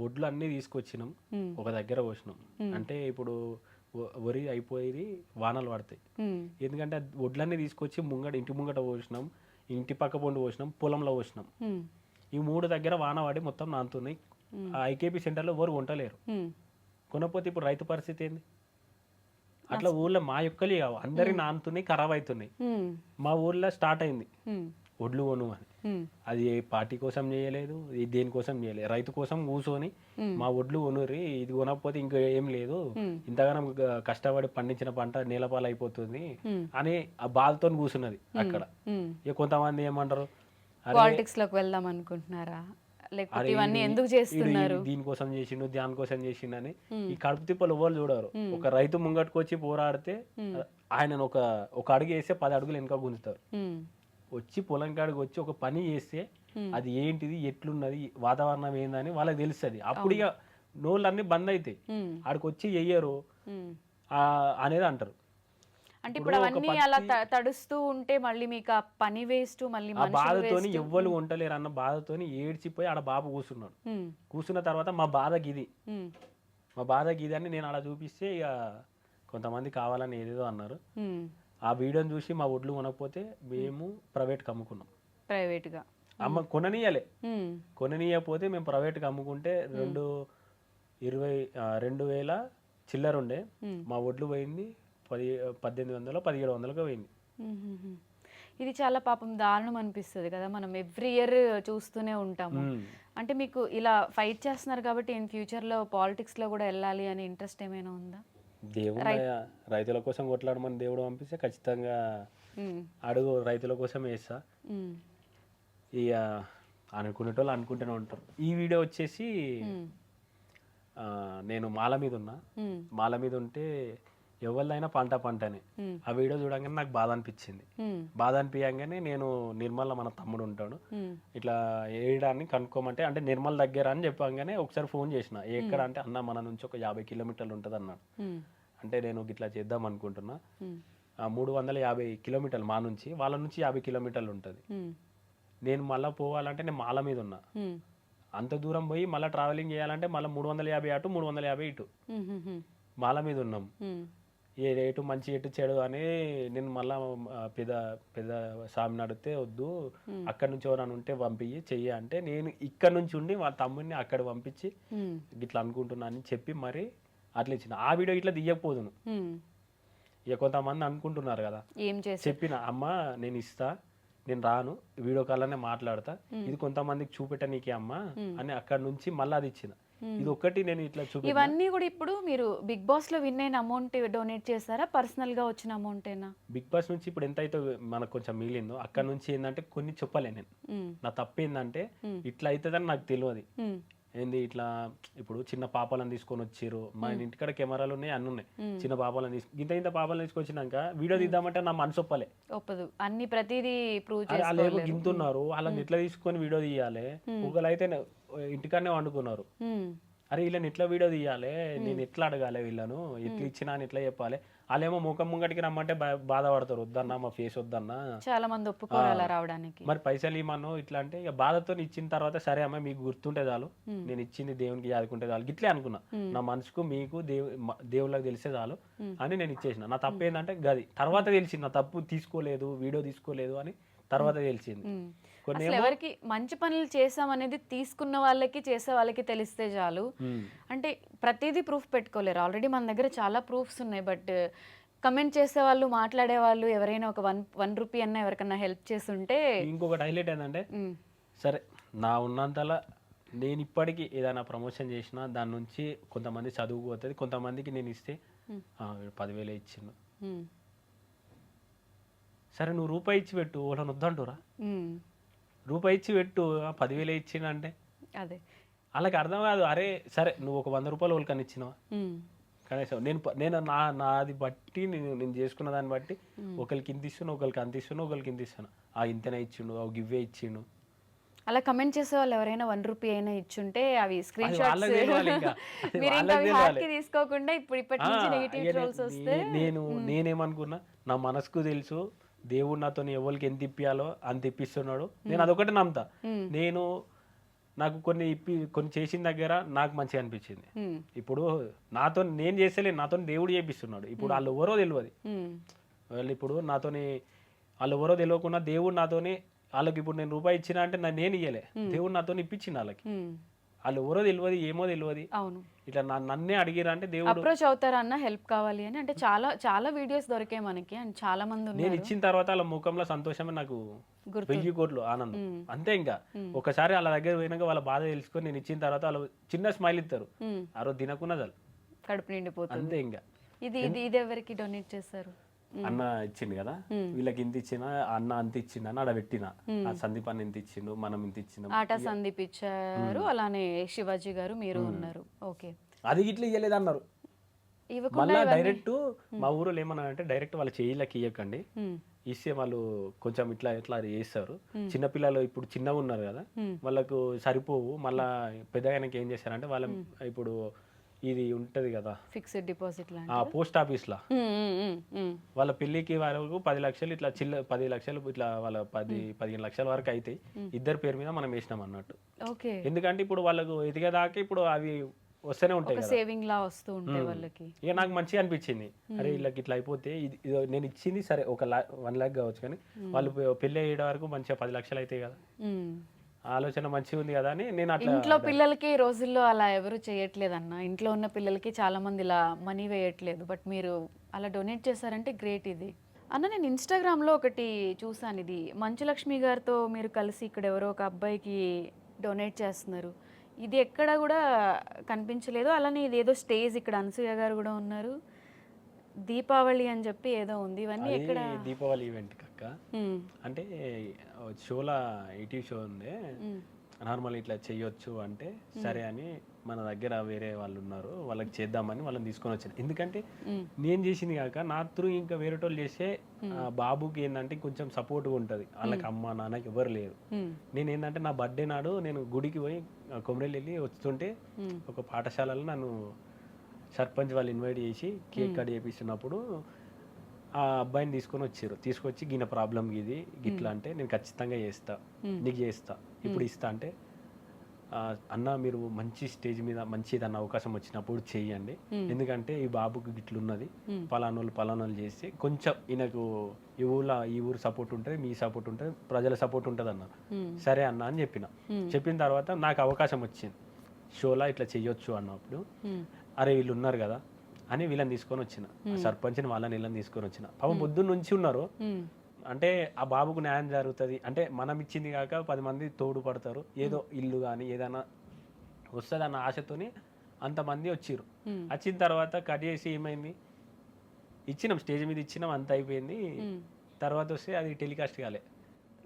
వడ్లు అన్నీ తీసుకొచ్చినాం, ఒక దగ్గర పోసినాం, అంటే ఇప్పుడు వరి అయిపోయి వానలు పడతాయి, ఎందుకంటే వడ్లన్నీ తీసుకొచ్చి ఇంటి ముంగట పోసినాం, ఇంటి పక్క పొండు పోసినాం, పొలంలో పోసినాం. ఈ 3 దగ్గర వాన పడి మొత్తం నానుతున్నాయి. ఆ ఐకేపీ సెంటర్లో ఎవరు కొంటలేరు, కొనకపోతే ఇప్పుడు రైతు పరిస్థితి ఏంది? అట్లా ఊళ్ళో మా యొక్కలే కావు, అందరి నానుతున్నాయి, ఖరాబ్ అవుతున్నాయి. మా ఊర్లో స్టార్ట్ అయింది వడ్లు కొను అని, అది ఏ పార్టీ కోసం చేయలేదు, దేనికోసం చేయలేదు, రైతు కోసం కూర్చొని మా వడ్లు కొనుర్రి, ఇది కొనకపోతే ఇంకా ఏం లేదు, ఇంతగానం కష్టపడి పండించిన పంట నేలపాలు అయిపోతుంది అని ఆ బాధతో కూర్చున్నది అక్కడ. ఇక కొంతమంది ఏమంటారు, పాలిటిక్స్ లోకి వెళ్దాం అనుకుంటున్నారా, లేకపోతే ఇవన్నీ ఎందుకు చేస్తున్నారు, దీనికోసం చేసిండు దానికోసం చేసిండు అని ఈ కడుపు తిప్పలు ఎవరు చూడరు. ఒక రైతు ముంగట్టుకు వచ్చి పోరాడితే ఆయన ఒక అడుగు వేస్తే 10 అడుగులు వెనక గుంజుతారు. వచ్చి పొలం కాడికి వచ్చి ఒక పని చేస్తే అది ఏంటిది, ఎట్లున్నది, వాతావరణం ఏందని వాళ్ళకి తెలుస్తుంది. అప్పుడు ఇక నోళ్ళన్నీ బంద్ అవుతాయి, ఆడికి వచ్చి చెయ్యరు అనేది అంటారు. అంటే ఇప్పుడు అవన్నీ అలా తడుస్తూ ఉంటే మళ్ళీ మీకు ఆ పని వేస్ట్, మళ్ళీ ఆ బాధతోని ఎవ్వరు ఉండలేరు అన్న బాధతోని ఏడ్చిపోయి ఆడ బాబు కూర్చున్నాడు. కూర్చున్న తర్వాత మా బాధకి ఇది అని నేను అలా చూపిస్తే ఇక కొంతమంది కావాలని ఏదేదో అన్నారు. ఆ వీడియోని చూసి మా ఒడ్లు కొనకపోతే మేము ప్రైవేట్కి అమ్ముకున్నాం. ప్రైవేట్గా కొననీయకపోతే మేము ప్రైవేట్గా అమ్ముకుంటే 2,000 చిల్లర ఉండే, మా ఒడ్లు పోయింది 1,800 1,700 పోయింది. ఇది చాలా పాపం దారుణం అనిపిస్తుంది కదా, మనం ఎవ్రీ ఇయర్ చూస్తూనే ఉంటాము. అంటే మీకు ఇలా ఫైట్ చేస్తున్నారు కాబట్టి ఇన్ ఫ్యూచర్లో పాలిటిక్స్లో కూడా వెళ్ళాలి అనే ఇంట్రెస్ట్ ఏమైనా ఉందా? దేవుడు రైతుల కోసం కొట్లాడమని దేవుడు పంపిస్తే ఖచ్చితంగా అడుగు రైతుల కోసం వేస్తా. ఇక అనుకునేటోళ్ళు అనుకుంటూనే ఉంటారు. ఈ వీడియో వచ్చేసి నేను మాల మీద ఉంటే ఎవరిదైనా పంటనే. ఆ వీడియో చూడంగానే నాకు బాధ అనిపించగానే నేను నిర్మల్ మన తమ్ముడు ఉంటాడు, ఇట్లా వేయడాన్ని కనుక్కోమంటే అంటే నిర్మల్ దగ్గర అని చెప్పగానే ఒకసారి ఫోన్ చేసిన, ఎక్కడ అంటే అన్న మన నుంచి ఒక 50 కిలోమీటర్లు ఉంటుంది అన్నాడు. అంటే నేను ఇట్లా చేద్దాం అనుకుంటున్నా, 350 కిలోమీటర్లు మా నుంచి, వాళ్ళ నుంచి 50 కిలోమీటర్లు ఉంటుంది. నేను మళ్ళీ పోవాలంటే నేను మాల మీద ఉన్నా. ఉమ్, అంత దూరం పోయి మళ్ళీ ట్రావెలింగ్ చేయాలంటే మళ్ళీ 350 అటు 350 ఇటు ఉమ్, ఉమ్, ఉమ్, మాల మీద ఉన్నాం. ఉమ్, ఏ ఎటు మంచి ఎటు చెడు అని నేను మళ్ళా పెద్ద పెద్ద స్వామిని అడిగితే వద్దు, అక్కడ నుంచి ఎవరైనా ఉంటే పంపించి చెయ్యి అంటే నేను ఇక్కడ నుంచి ఉండి వాళ్ళ తమ్ముడిని అక్కడ పంపించి ఉమ్, ఇట్లా అనుకుంటున్నా అని చెప్పి మరి అట్లా ఇచ్చిన. ఆ వీడియో ఇట్లా తీయకపోదును. ఉమ్. ఇక కొంతమంది అనుకుంటున్నారు కదా, ఏం చేసి చెప్పిన అమ్మ నేను ఇస్తా, నేను రాను, వీడియో కాల్లోనే మాట్లాడతా, ఇది కొంతమందికి చూపెట్టనీకి అమ్మ అని అక్కడ నుంచి మళ్ళీ అది ఇచ్చిన. ఇది ఒక్కటి నేను ఇట్లా చూపి ఇవన్నీ కూడా ఇప్పుడు మీరు బిగ్ బాస్ లో విన్ అయిన అమౌంట్ డొనేట్ చేస్తారా, పర్సనల్ గా వచ్చిన అమౌంటేనా? బిగ్ బాస్ నుంచి ఇప్పుడు ఎంత అయితే మనకు కొంచెం మిగిలిందో అక్కడ నుంచి ఏంటంటే కొన్ని చెప్పలే నేను. ఉమ్, నా తప్పు ఏంటంటే ఇట్లా అవుతుందని నాకు తెలియదు. ఉమ్, ఏంది ఇట్లా ఇప్పుడు చిన్న పాపాలను తీసుకొని వచ్చిర్రు, మా ఇంటికాడ కెమెరాలు ఉన్నాయి, అన్ని ఉన్నాయి. చిన్న పాపాలను ఇంత ఇంత పాపాలను తీసుకొచ్చినాక వీడియో తీద్దామంటే నా మనసు ఒప్పలే. ఒప్పదు, అన్ని ప్రతిదీ ప్రూవ్ వాళ్ళు ఏమో చేసుకోలేరు. గింతున్నారు, వాళ్ళని ఎట్లా తీసుకొని వీడియో తీయాలి. ఒకళ్ళైతే ఇంటికాడనే వండుకున్నారు, ఉమ్, అరే వీళ్ళని ఎట్లా వీడియో తీయాలి, నేను ఎట్లా అడగాలి, వీళ్ళను ఎట్లా ఇచ్చినా అని ఎట్లా చెప్పాలి. వాళ్ళేమో ముఖం ముంగటికి రమ్మంటే బాధపడతారు, వద్దన్నా మా ఫేస్ వద్దన్నా. చాలా మంది ఒప్పుకోరు అలా రావడానికి. మరి పైసలు ఇమ్మను ఇట్లా అంటే ఇక బాధతో ఇచ్చిన తర్వాత సరే అమ్మ మీకు గుర్తుంటే చాలు, నేను ఇచ్చింది దేవునికి యాదుకుంటే చాలు ఇట్లే అనుకున్నా. నా మనసుకు మీకు దేవుళ్ళకి తెలిసే చాలు అని నేను ఇచ్చేసిన. నా తప్పు ఏంటంటే గది తర్వాత తెలిసింది, నా తప్పు తీసుకోలేదు, వీడియో తీసుకోలేదు అని తర్వాత తెలిసింది. కొన్ని అసలు ఎవరికి మంచి పనులు చేసామనేది తీసుకున్న వాళ్ళకి చేసే వాళ్ళకి తెలిస్తే చాలు. అంటే ప్రతిదీ ప్రూఫ్ పెట్టుకోలేరు, ఆల్రెడీ మన దగ్గర చాలా ప్రూఫ్స్ ఉన్నాయి. బట్ కమెంట్ చేసే వాళ్ళు, మాట్లాడే వాళ్ళు ఎవరైనా ఒక వన్ రూపీ అన్నా ఎవరికన్నా హెల్ప్ చేస్తుంటే. ఇంకొకటి హైలైట్ ఏంటంటే సరే నా ఉన్నంతలా నేను ఇప్పటికీ ఏదైనా ప్రమోషన్ చేసినా దాని నుంచి కొంతమంది చదువుకుపోతుంది, కొంతమందికి నేను ఇస్తే 10,000 ఇచ్చిండు. సరే నువ్వు రూపాయి ఇచ్చి పెట్టు, వాళ్ళని వద్దంటురా. రూపాయి ఇచ్చి పెట్టు, 10,000 ఇచ్చిండంటే అదే వాళ్ళకి అర్థం కాదు. అరే సరే నువ్వు ఒక 100 రూపాయలు వాళ్ళకని ఇచ్చినావా కనీసం. నేను నాది బట్టి నేను చేసుకున్న దాన్ని బట్టి ఒకరికి ఇంత ఇస్తున్నా, ఒకరికి అంత ఇస్తున్నా, ఒకరికి ఇంత ఇస్తున్నా. ఇంతనే ఇచ్చిండు, గివ్వే ఇచ్చిండు. అలా కమెంట్ చేసే వాళ్ళు ఎవరైనా 1 రూపీ అయినా ఇచ్చుంటే అవి స్క్రీన్ షాట్స్ మీరు ఇంకా హార్ట్కి తీసుకోకుండా ఇప్పటి నుంచి నెగిటివ్ ట్రోల్స్ వస్తే. నేనేమనుకున్నా, నా మనసుకు తెలుసు దేవుడు నాతో ఎవరికి ఎంత ఇప్పియాలో అంత ఇప్పిస్తున్నాడు, నేను అదొకటి నమ్ముతా. నాకు కొన్ని చేసిన దగ్గర నాకు మంచిగా అనిపించింది. ఇప్పుడు నాతో నేను చేస్తలేను, నాతో దేవుడు చేపిస్తున్నాడు. ఇప్పుడు వాళ్ళు ఎవరో తెలియదు, వాళ్ళు ఇప్పుడు నాతోని వాళ్ళు ఎవరో తెలియకుండా దేవుడు నాతోని వాళ్ళకి ఇప్పుడు నేను రూపాయి ఇచ్చినా అంటే నేను ఇయ్యలే, దేవుడు నాతో ఇప్పించింది వాళ్ళకి. వాళ్ళు ఎవరో తెలియదు, ఏమో తెలియదు. అవును, ఇట్లా నన్నే అడిగిరా అంటే దేవుడు అప్రోచ్ అవుతారా అన్న హెల్ప్ కావాలి అని. అంటే చాలా చాలా వీడియోస్ దొరికాయి మనకి, అండ్ చాలా మంది నేను ఉన్నారు. ఇచ్చిన తర్వాత వాళ్ళ ముఖంలో సంతోషమే నాకు 1000 కోట్లు ఆనందం అంతే. ఇంకా ఒకసారి వాళ్ళ దగ్గర పోయినాక వాళ్ళ బాధ తెలుసుకొని నేను ఇచ్చిన తర్వాత వాళ్ళు చిన్న స్మైల్ ఇస్తారు, ఆ రోజు తినకున్నా చాలు, కడుపు నిండిపోతుంది. అంతే. ఇంకా ఇది ఎవరికి డొనేట్ చేస్తారు? అన్న ఇచ్చిండు కదా, వీళ్ళకి ఇంత ఇచ్చిన, అన్న అంత ఇచ్చిండు అని ఆడ పెట్టిన. ఆ సందీప్ అన్న ఇంత ఇచ్చిండు, మనం ఇంత ఇచ్చినాం. ఆట సందీప్ ఇచ్చారు, అలానే శివాజీ గారు మీరు ఉన్నారు. ఓకే, అది ఇట్లా ఇయ్యలేదు అన్నారు. మళ్ళా డైరెక్ట్ మా ఊరిలో ఏమన్నా అంటే డైరెక్ట్ వాళ్ళ చేయిలకి ఇయ్యకండి, ఇస్తే వాళ్ళు కొంచెం ఇట్లా ఇట్లా చేస్తారు. చిన్నపిల్లలు ఇప్పుడు చిన్నగా ఉన్నారు కదా, వాళ్ళకు సరిపోవు. మళ్ళా పెద్దగానికి ఏం చేస్తారంటే వాళ్ళ ఇప్పుడు ఇది ఉంటది కదా ఫిక్స్డ్ డిపాజిట్ పోస్ట్ ఆఫీస్ లా వాళ్ళ పెళ్లికి వరకు 10 లక్షలు ఇట్లా 10 లక్షలు ఇట్లా వాళ్ళ 15 లక్షల వరకు అయితే ఇద్దరు పేరు మీద మనం వేసినాం అన్నట్టు. ఎందుకంటే ఇప్పుడు వాళ్ళకు ఎదిగేదాకా ఇప్పుడు అవి వస్తూనే ఉంటాయి కదా, సేవింగ్ లా వస్తూ ఉంటాయి వాళ్ళకి. ఇక నాకు మంచిగా అనిపించింది, అరే వీళ్ళకి ఇట్లా అయిపోతే నేను ఇచ్చింది సరే 1 లాక్ కావచ్చు, కానీ వాళ్ళు పెళ్లి అయ్యే వరకు మంచిగా 10 లక్షలు అవుతాయి కదా, ఆలోచన మంచిగా ఉంది కదా అని నేను అట్లా. ఇంట్లో పిల్లలకి ఈ రోజుల్లో అలా ఎవరు చేయట్లేదు అన్న, ఇంట్లో ఉన్న పిల్లలకి చాలా మంది ఇలా మనీ వేయట్లేదు. బట్ మీరు అలా డొనేట్ చేశారంటే గ్రేట్. ఇది అన్న నేను ఇన్స్టాగ్రామ్లో ఒకటి చూసాను, ఇది మంచులక్ష్మి గారితో మీరు కలిసి ఇక్కడ ఎవరో ఒక అబ్బాయికి డొనేట్ చేస్తున్నారు. ఇది ఎక్కడ కూడా కనిపించలేదు. అలానే ఇది ఏదో స్టేజ్, ఇక్కడ అనసూయ గారు కూడా ఉన్నారు, దీపావళి అని చెప్పి ఏదో ఉంది. ఇవన్నీ ఎక్కడ? దీపావళి ఈవెంట్ అక్క, అంటే షోలా ఈటీవీ షో ఉంది, నార్మల్ ఇట్లా చెయ్యొచ్చు అంటే సరే అని మన దగ్గర వేరే వాళ్ళు ఉన్నారు, వాళ్ళకి చేద్దామని వాళ్ళని తీసుకొని వచ్చాను. ఎందుకంటే నేను చేసింది కాక నా త్రూ ఇంకా వేరే వాళ్ళు చేస్తే బాబుకి ఏంటంటే కొంచెం సపోర్ట్గా ఉంటుంది, వాళ్ళకి అమ్మ నాన్నకి ఎవరు లేరు. నేను ఏంటంటే నా బర్త్డే నాడు నేను గుడికి పోయి కొమరేలు వెళ్ళి వస్తుంటే ఒక పాఠశాలలో నన్ను సర్పంచ్ వాళ్ళు ఇన్వైట్ చేసి కేక్ కట్ చేపిస్తున్నప్పుడు ఆ అబ్బాయిని తీసుకొచ్చి గిన ప్రాబ్లం ఇది గిట్లా అంటే నేను ఖచ్చితంగా చేస్తా, నీకు చేస్తా, ఇప్పుడు ఇస్తా అంటే అన్న మీరు మంచి స్టేజ్ మీద మంచి ఏదన్నా అవకాశం వచ్చినప్పుడు చెయ్యండి, ఎందుకంటే ఈ బాబుకి గిట్లున్నది, పలానోళ్ళు చేస్తే కొంచెం ఈయనకు ఈ ఊరు సపోర్ట్ ఉంటుంది, మీ సపోర్ట్ ఉంటుంది, ప్రజల సపోర్ట్ ఉంటుంది అన్న. సరే అన్న అని చెప్పిన తర్వాత నాకు అవకాశం వచ్చింది షోలా ఇట్లా చెయ్యొచ్చు అన్నప్పుడు, అరే వీళ్ళు ఉన్నారు కదా అని వీళ్ళని తీసుకొని వచ్చిన, సర్పంచ్ని వాళ్ళని వీళ్ళని తీసుకొని వచ్చిన. పాపం పొద్దున్న నుంచి ఉన్నారు, అంటే ఆ బాబుకు న్యాయం జరుగుతుంది అంటే మనం ఇచ్చింది కాక 10 మంది తోడు పడతారు, ఏదో ఇల్లు కానీ ఏదైనా వస్తుంది అన్న ఆశతోని అంతమంది వచ్చిర్రు. వచ్చిన తర్వాత కట్ చేసి ఏమైంది, ఇచ్చినాం స్టేజ్ మీద ఇచ్చినాం, అంత అయిపోయింది. తర్వాత వస్తే అది టెలికాస్ట్ కాలే.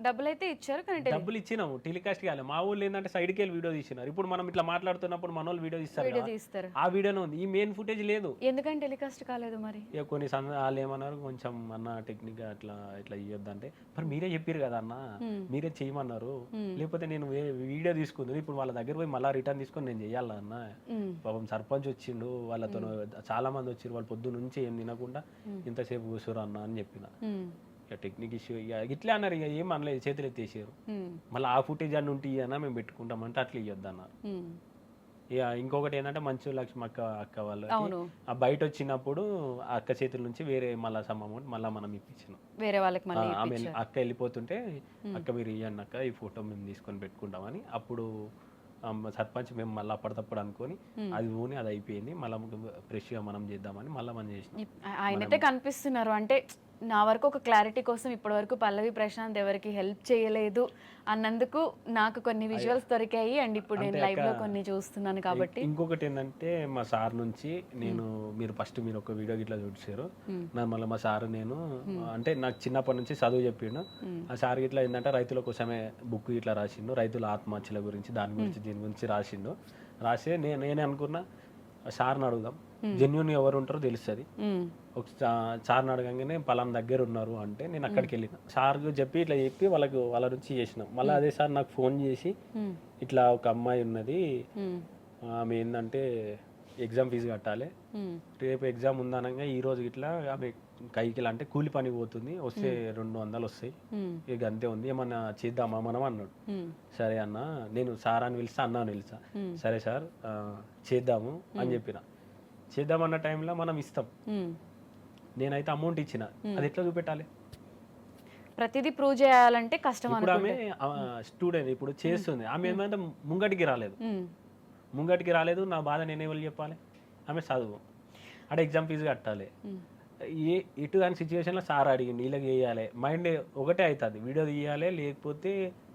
డబ్బులు అయితే ఇచ్చారు కానీ డబ్బులు ఇచ్చినాము, టెలికాస్ట్ కాలే. మా ఊళ్ళు ఏంటంటే సైడ్కి వెళ్ళి వీడియో తీసినారు. ఇప్పుడు మనం ఇట్లా మాట్లాడుతున్నప్పుడు మన వాళ్ళు వీడియో తీస్తారు, ఆ వీడియోనే ఉంది, ఈ మెయిన్ ఫుటేజ్ లేదు. ఎందుకంటే టెలికాస్ట్ కాలేదు మరి? ఇక కొన్ని వాళ్ళు ఏమన్నారు, కొంచెం అన్న టెక్నిక్ అట్లా ఇట్లా ఇవ్వద్దంటే, మరి మీరే చెప్పారు కదా అన్న, మీరే చేయమన్నారు, లేకపోతే నేను వీడియో తీసుకుంది ఇప్పుడు వాళ్ళ దగ్గర పోయి మళ్ళీ రిటర్న్ తీసుకొని నేను చెయ్యాలా అన్న. పాపం సర్పంచ్ వచ్చిండు, వాళ్ళతో చాలా మంది వచ్చిర్రు, వాళ్ళు పొద్దు నుంచి ఏం తినకుండా ఇంతసేపు కూర్చోరు అన్న అని చెప్పిన. ఇక టెక్నిక్ ఇష్యూ ఇక ఇట్లా అన్నారు, ఇక ఏం అనలేదు, చేతులు ఎత్తేసారు. మళ్ళీ ఆ ఫుటేజ్ అన్న ఉంటే ఇవ్వనా మేము పెట్టుకుంటామంటే అట్లా ఇవ్వద్దు అన్నారు. ఇక ఇంకొకటి ఏంటంటే మంచు లక్ష్మి అక్క వాళ్ళు ఆ బయట వచ్చినప్పుడు ఆ అక్క చేతుల నుంచి వేరే మళ్ళీ సమ్ అమౌంట్ మళ్ళీ మనం ఇప్పించినాం వేరే వాళ్ళకి. ఆమె అక్క వెళ్ళిపోతుంటే అక్క మీరు ఇవ్వండి అక్క, ఈ ఫోటో మేము తీసుకొని పెట్టుకుంటామని అప్పుడు సర్పంచ్ మేము మళ్ళీ అప్పటికప్పుడు అనుకొని అది ఊని అది అయిపోయింది, మళ్ళీ ఫ్రెష్గా మనం చేద్దామని మళ్ళీ మనం చేసినాం. ఆయనైతే కనిపిస్తున్నారు, అంటే నా వరకు ఒక క్లారిటీ కోసం ఇప్పటి వరకు పల్లవి ప్రశాంత్ ఎవరికి హెల్ప్ చేయలేదు అన్నందుకు నాకు కొన్ని విజువల్స్ దొరికాయి, అండ్ ఇప్పుడు నేను లైవ్ లో కొన్ని చూస్తున్నాను కాబట్టి. ఇంకొకటి ఏంటంటే మా సార్ నుంచి నేను మీరు ఒక వీడియో గిట్లా చూసారు మళ్ళీ మా సార్ నేను అంటే నాకు చిన్నప్పటి నుంచి చదువు చెప్పిండు. ఆ సార్ గిట్లా ఏంటంటే రైతుల కోసమే బుక్ ఇట్లా రాసిండు, రైతుల ఆత్మహత్యల గురించి దీని గురించి రాసిండు. రాసి నేనే అనుకున్నా సార్ని అడుగుదాం, జెన్యున్ ఎవరు ఉంటారో తెలుస్తుంది. ఒక సార్ని అడగంగానే పలానా దగ్గర ఉన్నారు అంటే నేను అక్కడికి వెళ్ళిన, సార్కు చెప్పి ఇట్లా చెప్పి వాళ్ళ నుంచి చేసినాం. మళ్ళీ అదే సార్ నాకు ఫోన్ చేసి ఇట్లా ఒక అమ్మాయి ఉన్నది, ఆమె ఏంటంటే ఎగ్జామ్ ఫీజు కట్టాలి, రేపు ఎగ్జామ్ ఉందనగా ఈ రోజు ఇట్లా ఆమె కైకిలా అంటే కూలి పని పోతుంది, వస్తే 200 వస్తాయి, ఇక అంతే ఉంది, ఏమన్నా చేద్దామా మనం అన్నాడు. సరే అన్న, నేను సార్ అని పిలిస్తా, అన్న అని పిలుస్తా, సరే సార్ చేద్దాము అని చెప్పిన. చేద్దామన్న టైంలో మనం ఇస్తాం, నేనైతే అమౌంట్ ఇచ్చిన, అది ఎట్లా చూపెట్టాలి? ప్రతిదీ ప్రూవ్ చేయాలంటే కష్టం. ఇప్పుడు ఆమె స్టూడెంట్ ఇప్పుడు చేస్తుంది, ఆమె ఏమంటే ముంగటికి రాలేదు, నా బాధ నేనే వాళ్ళు చెప్పాలి? ఆమె చదువు అంటే ఎగ్జామ్ ఫీజు కట్టాలి, ఎటు కాని సిచ్యువేషన్లో సార్ అడిగింది వీళ్ళకి వేయాలి, మైండ్ ఒకటే అవుతుంది, వీడియో తీయాలి లేకపోతే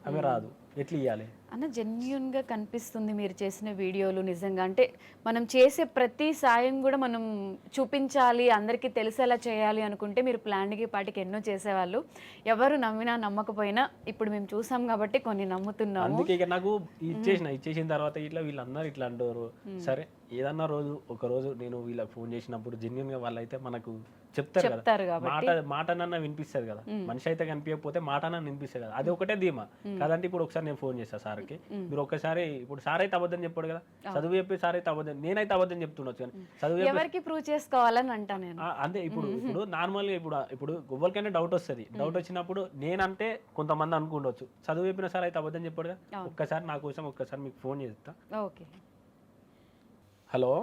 ఆమె రాదు, ఎట్లా ఇవ్వాలి అన్న? జెన్యున్గా కనిపిస్తుంది మీరు చేసిన వీడియోలు, నిజంగా అంటే మనం చేసే ప్రతి సాయం కూడా మనం చూపించాలి, అందరికీ తెలిసేలా చేయాలి అనుకుంటే మీరు ప్లాన్కి పాటికి ఎన్నో చేసేవాళ్ళు, ఎవరు నమ్మినా నమ్మకపోయినా ఇప్పుడు మేము చూసాం కాబట్టి కొన్ని నమ్ముతున్నాము. అందుకే ఇక నాకు ఇచ్చేసిన తర్వాత ఇట్లా వీళ్ళందరూ ఇట్లా అంటారు. సరే ఏదన్నా ఒక రోజు నేను వీళ్ళకి ఫోన్ చేసినప్పుడు జెన్యున్గా వాళ్ళైతే మనకు చెప్తారు కదా, మాటనన్నా వినిపిస్తుంది కదా, మనిషి అయితే కనిపించకపోతే మాటనన్నా వినిపిస్తుంది కదా, అది ఒకటే ధీమా కాదంటే. ఇప్పుడు ఒకసారి నేను ఫోన్ చేస్తాను సార్కి, మీరు ఒక్కసారి ఇప్పుడు సార్ అయితే అబద్ధం చెప్పాడు కదా, చదువు చెప్పి సార్ అయితే అబద్ధం, నేనైతే అబద్ధం చెప్తుండొచ్చు కానీ చదువు ఎవరికి ప్రూవ్ చేసుకోవాలని అంటా నేను. అంతే ఇప్పుడు నార్మల్గా ఇప్పుడు ఎవరికైనా డౌట్ వస్తుంది, డౌట్ వచ్చినప్పుడు నేనంటే కొంతమంది అనుకుండొచ్చు, చదువు చెప్పిన సార్ అయితే అబద్ధం చెప్పాడు కదా, ఒక్కసారి నా కోసం ఒక్కసారి మీకు ఫోన్ చేస్తా. ఓకే. హలో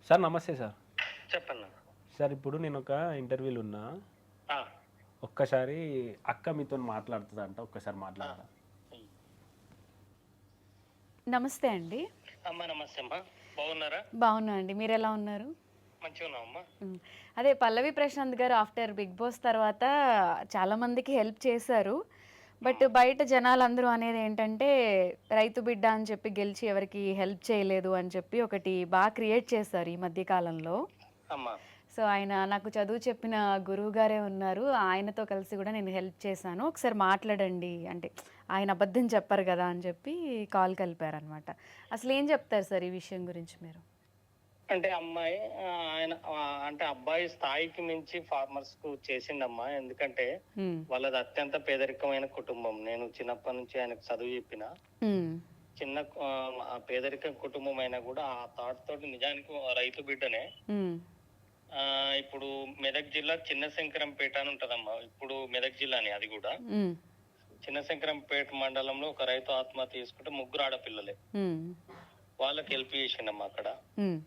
సార్, నమస్తే సార్. చెప్పండి సార్, ఇప్పుడు నేను ఒక ఇంటర్వ్యూలో ఉన్నా, ఒక్కసారి అక్క మీతో మాట్లాడుతుందా అంట, ఒక్కసారి మాట్లాడరా? నమస్తే అండి. అమ్మా నమస్తే అమ్మా, బాగున్నారా? బాగున్నా అండి, మీరు ఎలా ఉన్నారు? మంచిగా ఉన్నామమ్మా. అదే పల్లవి ప్రశాంత్ గారు ఆఫ్టర్ బిగ్ బాస్ తర్వాత చాలా మందికి హెల్ప్ చేశారు, బట్ బయట జనాలందరూ అనేది ఏంటంటే రైతు బిడ్డ అని చెప్పి గెలిచి ఎవరికి హెల్ప్ చేయలేదు అని చెప్పి ఒకటి బాగా క్రియేట్ చేశారు ఈ మధ్య కాలంలో. సో ఆయన నాకు చదువు చెప్పిన గురువు గారే ఉన్నారు, ఆయనతో కలిసి కూడా నేను హెల్ప్ చేశాను, ఒకసారి మాట్లాడండి అంటే ఆయన అబద్ధం చెప్పారు కదా అని చెప్పి కాల్ కలిపారనమాట. అసలు ఏం చెప్తారు సార్ ఈ విషయం గురించి మీరు? అంటే అమ్మాయి ఆయన అంటే అబ్బాయి స్థాయికి మించి ఫార్మర్స్ కు చేసిండమ్మా, ఎందుకంటే వాళ్ళది అత్యంత పేదరికమైన కుటుంబం. నేను చిన్నప్పటి నుంచి ఆయనకు చదువు చెప్పిన, చిన్న పేదరిక కుటుంబం అయినా కూడా ఆ థాట్ తోటి నిజానికి రైతు బిడ్డనే ఇప్పుడు మెదక్ జిల్లా చిన్న శంకరంపేట అని ఉంటదమ్మా. ఇప్పుడు మెదక్ జిల్లాని అది కూడా. ఉమ్, చిన్న శంకరంపేట మండలంలో ఒక రైతు ఆత్మహత్య చేసుకుంటే 3 ఆడపిల్లలే. ఉమ్, వాళ్ళకి హెల్ప్ చేసిండమ్మా అక్కడ. ఉమ్,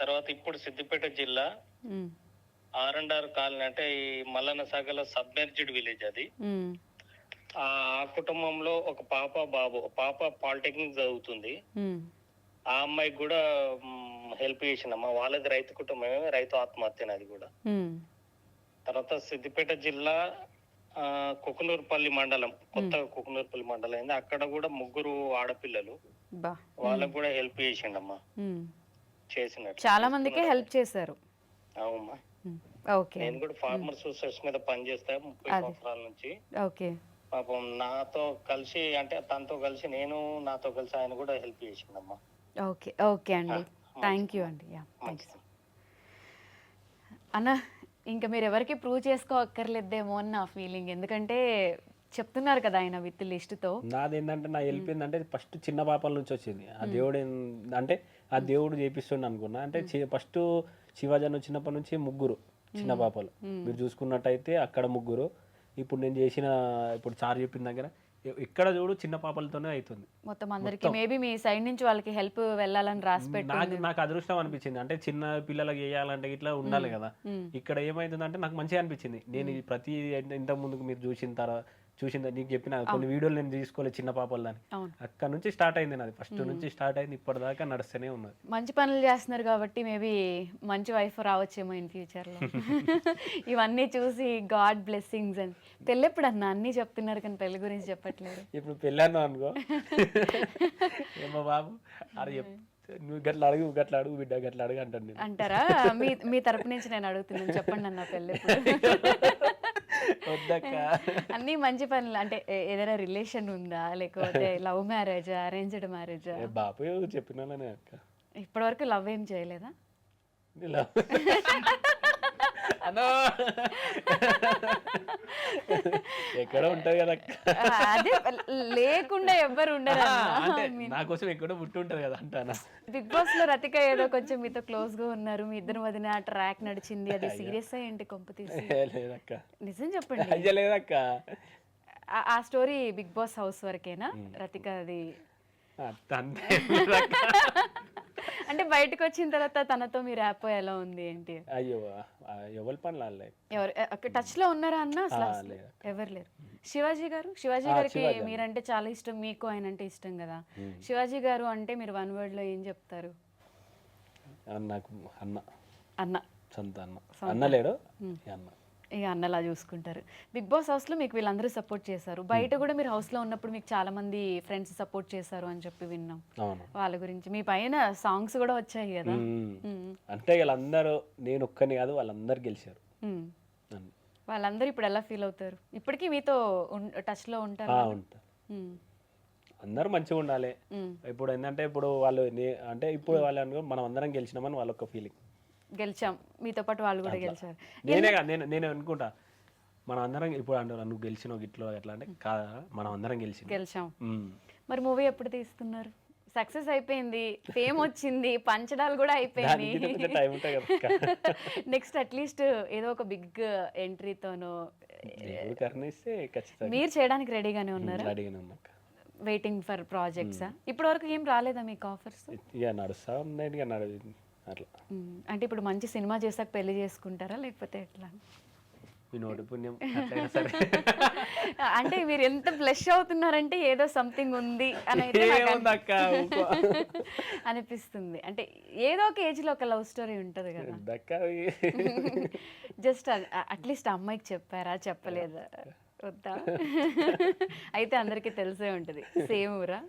తర్వాత ఇప్పుడు సిద్దిపేట జిల్లా ఉమ్, ఆర్&ఆర్ కాలనీ అంటే ఈ మల్లన్న సాగర్లో సబ్మెర్జ్డ్ విలేజ్ అది. ఉమ్, ఆ కుటుంబంలో ఒక పాప బాబు. పాప పాలిటెక్నిక్ చదువుతుంది. ఉమ్, ఆ అమ్మాయికి కూడా హెల్ప్ చేసిందమ్మా. వాళ్ళది రైతు కుటుంబమే, రైతు ఆత్మహత్యని అది కూడా. ఉమ్, తర్వాత సిద్దిపేట జిల్లా కుకునూరుపల్లి మండలం, కొత్త కుకునూరుపల్లి మండలం అయింది. అక్కడ కూడా 3 ఆడపిల్లలు. బా వాళ్ళకు కూడా హెల్ప్ చేసిండమ్మా. ఉమ్. చేసినట్టు చాలా మందికే హెల్ప్ చేశారు. అవుమ్మా. ఉమ్, ఓకే నేను కూడా ఫార్మర్ సొసైటీస్ మీద పనిచేస్తా 30 సంవత్సరాల నుంచి. ఓకే. పాపం నాతో కలిసి అంటే తనతో కలిసి నేను, నాతో కలిసి ఆయన కూడా హెల్ప్ చేసిండమ్మా. ఓకే ఓకే అండి, థ్యాంక్ యూ అండి. యా, మంచిది. అన్న ఇంకా మీరు ఎవరికి ప్రూవ్ చేసుకోక్కర్లేదేమో అని నా ఫీలింగ్, ఎందుకంటే చెప్తున్నారు కదా ఆయన విత్ లిస్ట్తో. నాది ఏంటంటే నా హెల్ప్ ఏంటంటే ఫస్ట్ చిన్న పాపల నుంచి వచ్చింది. ఆ దేవుడు అంటే ఆ దేవుడు చేపిస్తుండ అనుకున్నా. అంటే ఫస్ట్ శివాజీ వచ్చినప్పటి నుంచి 3 చిన్న పాపలు. మీరు చూసుకున్నట్టయితే అక్కడ 3. ఇప్పుడు నేను చేసిన ఇప్పుడు చార్ చెప్పిన దగ్గర ఎక్కడ చూడు చిన్న పాపలతోనే అవుతుంది మొత్తం అందరికి. మేబీ మీ సైడ్ నుంచి వాళ్ళకి హెల్ప్ వెళ్ళాలని రాసి పెట్టి నాకు అదృష్టం అనిపించింది. అంటే చిన్న పిల్లలకి వేయాలంటే ఇట్లా ఉండాలి కదా. ఇక్కడ ఏమైతుందంటే నాకు మంచిగా అనిపించింది. నేను ప్రతి ఇంత ముందుకు మీరు చూసిందా నీకు చెప్పిన కొన్ని వీడియోలు నేను తీసుకోలేదు చిన్న పాపల దాన్ని. అక్కడ నుంచి స్టార్ట్ అయింది నాది. ఫస్ట్ నుంచి స్టార్ట్ అయింది, ఇప్పటిదాకా నడుస్తూనే ఉన్నది. మంచి పనులు చేస్తున్నారు కాబట్టి మేబీ మంచి వైఫ్ రావచ్చేమో ఇన్ ఫ్యూచర్లో. ఇవన్నీ చూసి గాడ్ బ్లెస్సింగ్స్. అని పెళ్ళి ఎప్పుడు అన్న అన్నీ చెప్తున్నారు కానీ పెళ్లి గురించి చెప్పట్లేదు. ఇప్పుడు పెళ్ళాను అనుకో ఏమో బాబు అరే నువ్వు గట్ల అడుగు బిడ్డ గట్ల అడుగు అంటాను నేను. అంటారా? మీ తరపు నుంచి నేను అడుగుతున్నాను, చెప్పండి అన్న పెళ్ళి వద్దక్క. అన్ని మంచి పనులు అంటే ఏదైనా రిలేషన్ ఉందా, లేకపోతే లవ్ మ్యారేజా, అరేంజ్డ్ మ్యారేజా? బాపు చెప్పినానే అక్క. ఇప్పటి వరకు లవ్ ఏం చేయలేదా? అదో ఎక్కడ ఉంటది కదా అదే లేకుండా ఎవ్వరు ఉండరు. నా కోసం ఎక్కడో పుట్టి ఉంటది కదా అంటానా. బిగ్ బాస్ లో రతిక ఏదో కొంచెం మీతో క్లోజ్ గా ఉన్నారు, మీ ఇద్దరు వదిన ట్రాక్ నడిచింది, అది సీరియస్ ఏంటి కొంప తీసి? లేదక్క, నిజం చెప్పండి. అయ్యా లేదక్క. ఆ స్టోరీ బిగ్ బాస్ హౌస్ వరకేనా రతిక? అది అంటే బయటకు వచ్చిన తర్వాత తనతో మీ ర్యాప్ ఎలా ఉంది ఏంటి? అయ్యో ఎవరి పనులు ఎవరు టచ్ లో ఉన్నారా అన్న? అసలు ఎవరు లేరు. శివాజీ గారికి మీరంటే చాలా ఇష్టం, మీకు ఆయన అంటే ఇష్టం కదా. శివాజీ గారు అంటే మీరు 1 word లో ఏం చెప్తారు? నాకు అన్న. అన్న సొంత అన్న. అన్న లేడు, అన్న. ఇక అన్నలా చూసుకుంటారు. బిగ్ బాస్ హౌస్లో మీకు వీళ్ళందరూ సపోర్ట్ చేశారు, బయట కూడా మీరు హౌస్లో ఉన్నప్పుడు మీకు చాలా మంది ఫ్రెండ్స్ సపోర్ట్ చేశారు అని చెప్పి విన్నాం. వాళ్ళ గురించి మీ పైన సాంగ్స్ కూడా వచ్చాయి కదా. అంటే వీళ్ళందరూ నేను ఒక్కని కాదు, వాళ్ళందరూ గెలిచారు. వాళ్ళందరూ ఇప్పుడు ఎలా ఫీల్ అవుతారు? ఇప్పటికీ మీతో టచ్ లో ఉంటారు? అందరూ మంచిగా ఉండాలి. ఇప్పుడు ఏంటంటే ఇప్పుడు వాళ్ళు అంటే ఇప్పుడు వాళ్ళు అనుకో మనం అందరం గెలిచినామని వాళ్ళొక్క ఫీలింగ్. గెలిచాం, మీతో పాటు వాళ్ళు కూడా గెలిచారు. నేను అనుకుంటా మనం అందరం ఇప్పుడు అంటారు నువ్వు గెలిచినావు గిట్లో ఎట్లా అంటే కాదా, మనం అందరం గెలిచాం. మరి మూవీ ఎప్పుడు తీస్తున్నారు? సక్సెస్ అయిపోయింది, ఫేమ్ వచ్చింది, పంచడాలు కూడా అయిపోయింది. నెక్స్ట్ అట్లీస్ట్ ఏదో ఒక బిగ్ ఎంట్రీతోనో మీరు చేయడానికి రెడీగానే ఉన్నారా? Waiting for projects. ఇప్పటి వరకు ఏం రాలేదా మీకు ఆఫర్స్? నడుస్తా ఉన్నాయి అట్లా. అంటే ఇప్పుడు మంచి సినిమా చేసాక పెళ్లి చేసుకుంటారా లేకపోతే ఎట్లా? అంటే మీరు ఎంత ఫ్లెష్ అవుతున్నారంటే ఏదో సంథింగ్ ఉంది అని అనిపిస్తుంది. అంటే ఏదో ఒక ఏజ్ లో ఒక లవ్ స్టోరీ ఉంటది కదా. జస్ట్ అట్లీస్ట్ అమ్మాయికి చెప్పారా, చెప్పలేదా? వద్దా? అయితే అందరికి తెలిసే ఉంటది. సేమ్ ఊరా?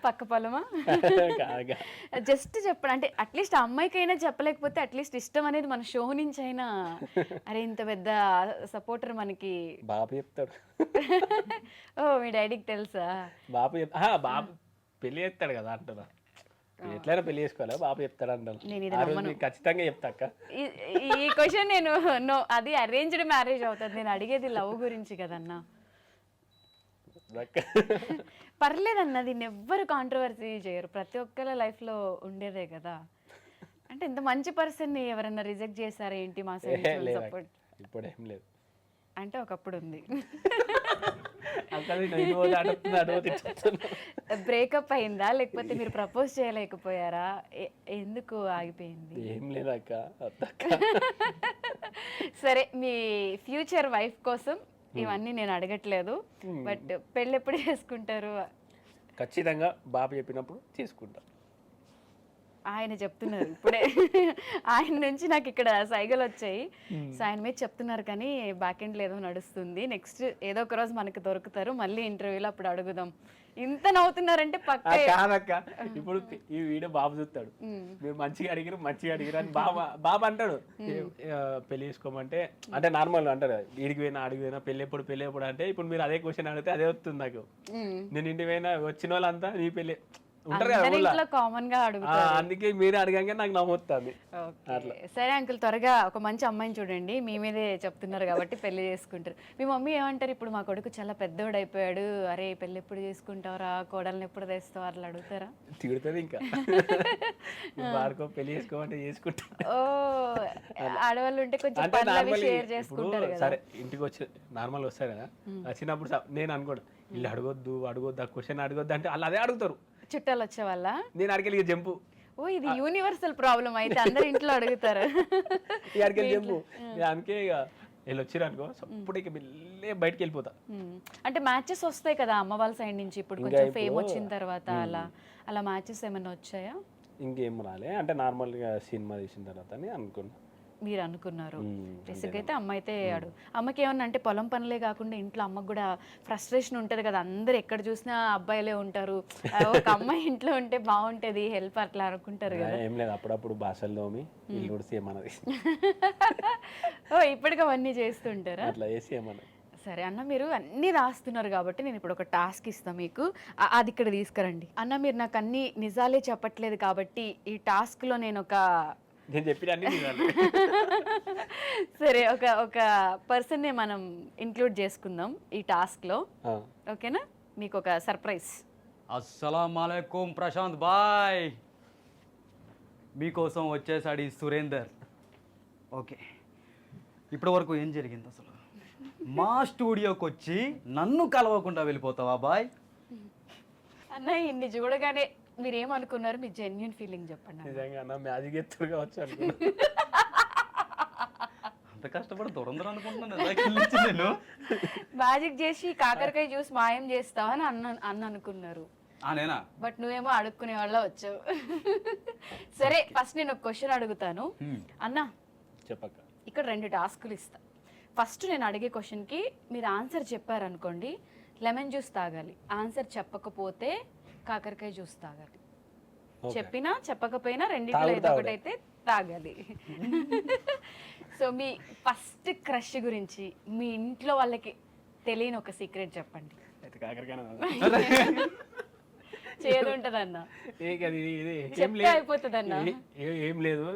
పక్క పొలమా? జస్ట్ చెప్పండి. అంటే అట్లీస్ట్ అమ్మాయికైనా చెప్పలేకపోతే అట్లీస్ట్ ఇష్టం అనేది మన షో నుంచి అయినా, అరే ఇంత పెద్ద సపోర్టర్ మనకి బాబు చెప్తాడు. ఓ మీ డాడీకి తెలుసా? బాబు పెళ్లి చేస్తాడు కదా అంటున్నా. ఎట్లయినా పెళ్లి చేసుకోవాలి, బాబు చెప్తాడు అంటాను. ఖచ్చితంగా చెప్తా అక్క. ఈ క్వశ్చన్ నేను నో, అది అరేంజ్డ్ మ్యారేజ్ అవుతుంది. నేను అడిగేది లవ్ గురించి కదన్నా. పర్లేదన్న, దీన్ని ఎవ్వరు కాంట్రవర్సీ చేయరు, ప్రతి ఒక్కరి లైఫ్లో ఉండేదే కదా. అంటే ఇంత మంచి పర్సన్ని ఎవరైనా రిజెక్ట్ చేశారా ఏంటి మా సైడ్ లేదు సపోర్ట్? ఇప్పుడు ఏం లేదు. అంటే ఒకప్పుడు ఉంది. అక్కడ నేను అడుగుతున్నా. బ్రేకప్ అయిందా లేకపోతే మీరు ప్రపోజ్ చేయలేకపోయారా? ఎందుకు ఆగిపోయింది? ఏం లేదక్క. సరే, మీ ఫ్యూచర్ వైఫ్ కోసం ఇవన్నీ నేను అడగట్లేదు, బట్ పెళ్ళి ఎప్పుడు చేసుకుంటారు? ఖచ్చితంగా బాబు చెప్పినప్పుడు చేసుకుంటా. ఆయన చెప్తున్నారు ఇప్పుడే. ఆయన నుంచి నాకు ఇక్కడ సైగలు వచ్చాయి. సో ఆయన మీద చెప్తున్నారు కానీ బ్యాక్ ఎండ్ ఏదో నడుస్తుంది. నెక్స్ట్ ఏదో ఒక రోజు మనకి దొరుకుతారు, మళ్ళీ ఇంటర్వ్యూలో అప్పుడు అడుగుదాం. ఇంత నవ్వుతున్నారంటే పక్క కాదక్క. ఇప్పుడు ఈ వీడియో బాబు చూస్తాడు, మీరు మంచిగా అడిగిరు అని బాబా అంటాడు. పెళ్లి చేసుకోమంటే అంటే నార్మల్ అంటారు, వీడికి పోయినా అడిగి పోయినా పెళ్ళి ఎప్పుడు అంటే ఇప్పుడు మీరు అదే క్వశ్చన్ అడిగితే అదే వస్తుంది నాకు. నేను ఇంటికి పోయినా వచ్చిన వాళ్ళంతా నీ పెళ్ళి ఉంటారు కదా కామన్ గా అడుగుతారు. అందుకే మీరు అడగంగా నాకు నవ్వుతుంది. సరే అంకుల్, త్వరగా ఒక మంచి అమ్మాయిని చూడండి. మీ మీదే చెప్తున్నారు కాబట్టి పెళ్లి చేసుకుంటారు. మీ మమ్మీ ఏమంటారు? ఇప్పుడు మా కొడుకు చాలా పెద్దోడు అయిపోయాడు, అరే పెళ్లి ఎప్పుడు చేసుకుంటావరా, కోడల్ని ఎప్పుడు తెస్తావు, అట్లా అడుగుతారా? తిడుతుంది ఇంకా. వారికో పెళ్లి చేసుకోమంటే చేసుకుంటా. ఓ, ఆడవాళ్ళు ఉంటే కొంచెం పనులు షేర్ చేసుకుంటారు కదా. సరే ఇంటికి వచ్చి నార్మల్ వస్తారు కదా, వచ్చినప్పుడు నేను అనుకోడు వీళ్ళు అడగొద్దు ఆ క్వశ్చన్ అడగొద్దు అంటే వాళ్ళు అదే అడుగుతారు. చుట్టాలు వచ్చే వాళ్ళ నేను అడిగెళ్ళి జంపు. ఓ, ఇది యూనివర్సల్ ప్రాబ్లం అయితే అందరు ఇంట్లో అడుగుతారు. అడిగెళ్ళి జంపు. అందుకే ఇక వీళ్ళు వచ్చిరు అనుకో అప్పుడు ఇక వెళ్ళే బయటకు వెళ్ళిపోతా. అంటే మ్యాచెస్ వస్తాయి కదా అమ్మ వాళ్ళ సైడ్ నుంచి, ఇప్పుడు కొంచెం ఫేమ్ వచ్చిన తర్వాత అలా మ్యాచెస్ ఏమైనా వచ్చాయా? ఇంకేం రాలే, అంటే నార్మల్గా సినిమా తీసిన తర్వాత అని అనుకున్నా. మీరు అనుకున్నారు. బేసిక్ అయితే అమ్మ అయితే అమ్మకి ఏమన్నా అంటే పొలం పనులే కాకుండా ఇంట్లో అమ్మకు కూడా ఫ్రస్ట్రేషన్ ఉంటుంది కదా, అందరు ఎక్కడ చూసినా అబ్బాయిలే ఉంటారు, ఒక అమ్మాయి ఇంట్లో ఉంటే బాగుంటది హెల్ప్ అట్లా అనుకుంటారు కదా. ఏం లేదు, అప్పుడప్పుడు భాషలు తోమి ఇల్లు కూడా సేమన్నది. ఓ, ఇప్పటికి అవన్నీ చేస్తుంటారా? అట్లా చేసి ఏమన్నది. సరే అన్న, మీరు అన్నీ రాస్తున్నారు కాబట్టి నేను ఇప్పుడు ఒక టాస్క్ ఇస్తాను మీకు, అది ఇక్కడ తీసుకురండి. అన్న, మీరు నాకు అన్ని నిజాలే చెప్పట్లేదు కాబట్టి ఈ టాస్క్లో నేను చెప్పిన సరే ఒక పర్సన్ని మనం ఇంక్లూడ్ చేసుకుందాం ఈ టాస్క్లో, ఓకేనా? మీకు ఒక సర్ప్రైజ్. అస్సలాముఅలైకుం ప్రశాంత్ బాయ్, మీకోసం వచ్చేసాడు ఈ సురేందర్. ఓకే, ఇప్పటి వరకు ఏం జరిగింది అసలు? మా స్టూడియోకి వచ్చి నన్ను కలవకుండా వెళ్ళిపోతావా బాయ్? అన్న, ఇన్ని చూడగానే మీరు ఏమనుకున్నారు? మీ జెన్యున్ ఫీలింగ్ చెప్పండి. నిజంగా అన్న మ్యాజిక్ ఎత్తుగా కావచ్చు అనుకున్నా. అంత కష్టపడి దూరం అనుకుంటున్నాను నేను. మ్యాజిక్ చేసి కాకరకాయ జ్యూస్ మాయం చేస్తావా అని అన్న అనుకున్నారు. నేనా? బట్ నువ్వేమో అడుక్కునే వాళ్ళ వచ్చావు. సరే, ఫస్ట్ నేను ఒక క్వశ్చన్ అడుగుతాను అన్న. చెప్పక్క. ఇక్కడ 2 టాస్కులు ఇస్తా. ఫస్ట్ నేను అడిగే క్వశ్చన్కి మీరు ఆన్సర్ చెప్పారనుకోండి, లెమన్ జ్యూస్ తాగాలి. ఆన్సర్ చెప్పకపోతే కాకరకాయ జ్యూస్ తాగాలి. చెప్పినా చెప్పకపోయినా రెండిట్లో ఏదో ఒకటి అయితే తాగాలి. సో మీ ఫస్ట్ క్రష్ గురించి మీ ఇంట్లో వాళ్ళకి తెలియని ఒక సీక్రెట్ చెప్పండి. చేదు ఉంటది అన్న, చెప్తే అయిపోతుంది అన్న. ఏం లేదు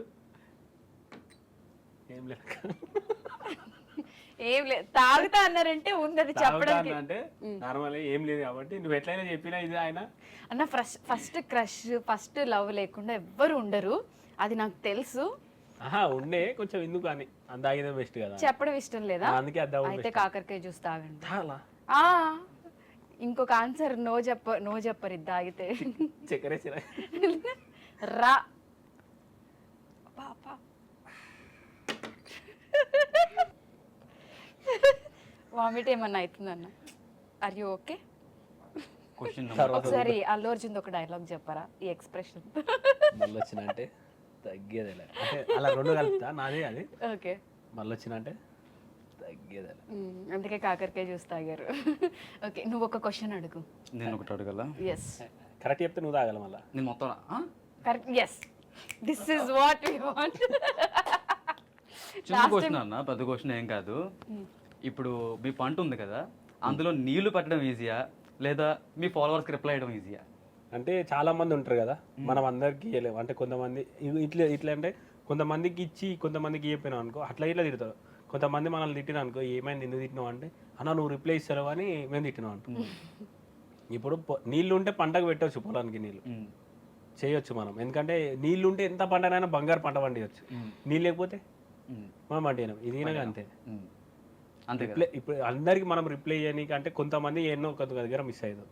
ఏం లేదు, తాగుతా అన్నారంటే ఉంది, అది చెప్పడానికి అంటే నార్మల్ ఏం లేదు కాబట్టి నువ్వు ఎట్లయినా చెప్పినా ఇది ఆయన అన్న. ఫస్ట్ క్రష్, ఫస్ట్ లవ్ లేకుండా ఎవ్వరు ఉండరు, అది నాకు తెలుసు. ఉండే కొంచెం ఎందుకు అని అందాగితే బెస్ట్ కదా. చెప్పడం ఇష్టం లేదా? అందుకే అయితే కాకరకాయ జ్యూస్ తాగండి. ఇంకొక ఆన్సర్ నో చెప్పరు ఇది తాగితే. చక్కెర రా వామిట్ ఏమన్నా అవుతుందన్న? Are you okay? ఒకసారి అల్లు అర్జున్ ఒక డైలాగ్ చెప్పరా ఈ ఎక్స్ప్రెషన్? మళ్ళీ వచ్చిన అంటే తగ్గేదే అంటే అలా 2 కలుపుతా నాదే అది. ఓకే, మళ్ళీ వచ్చిన అంటే తగ్గేదే. అందుకే కాకరకాయ జ్యూస్ తాగారు. ఓకే, నువ్వు ఒక క్వశ్చన్ అడుగు. నేను ఒకటి అడగల? ఎస్, కరెక్ట్ చెప్తే నువ్వు తాగల మళ్ళీ. నేను మొత్తం correct. Yes, this is what we want. చిన్న క్వశ్చన్ అన్న, పెద్ద క్వశ్చన్ ఏం కాదు. ఇప్పుడు మీ పంట ఉంది కదా, అందులో నీళ్లు పట్టడం ఈజీయా లేదా మీ ఫాలోవర్స్కి రిప్లై చేయడం ఈజీయా? అంటే చాలా మంది ఉంటారు కదా, మనం అందరికి ఇవ్వలేము. అంటే కొంతమంది ఇట్లా అంటే కొంతమందికి ఇచ్చి కొంతమందికి ఇవ్వపోయినావు అనుకో, అట్లా ఇట్లా తిడతారు. కొంతమంది మనల్ని తిట్టినా అనుకో, ఏమైంది ఎందుకు తిట్టినావు అంటే, అన్న నువ్వు రిప్లై ఇస్తావు అని మేము తిట్టినావు అంటాం. ఇప్పుడు నీళ్ళు ఉంటే పంటకు పెట్టవచ్చు, పొలానికి నీళ్ళు. చేయొచ్చు మనం. ఎందుకంటే నీళ్ళు ఉంటే ఎంత పంటనైనా బంగారు పంట పండియచ్చు. నీళ్ళు లేకపోతే మనం పండినాం. ఇది ఈయనగా అంతే. అంతే కదా. రిప్లై ఇప్పుడు అందరికి మనం రిప్లై చేయడానికి అంటే కొంతమంది ఎన్నో కొంత దగ్గర మిస్ అయ్యేది.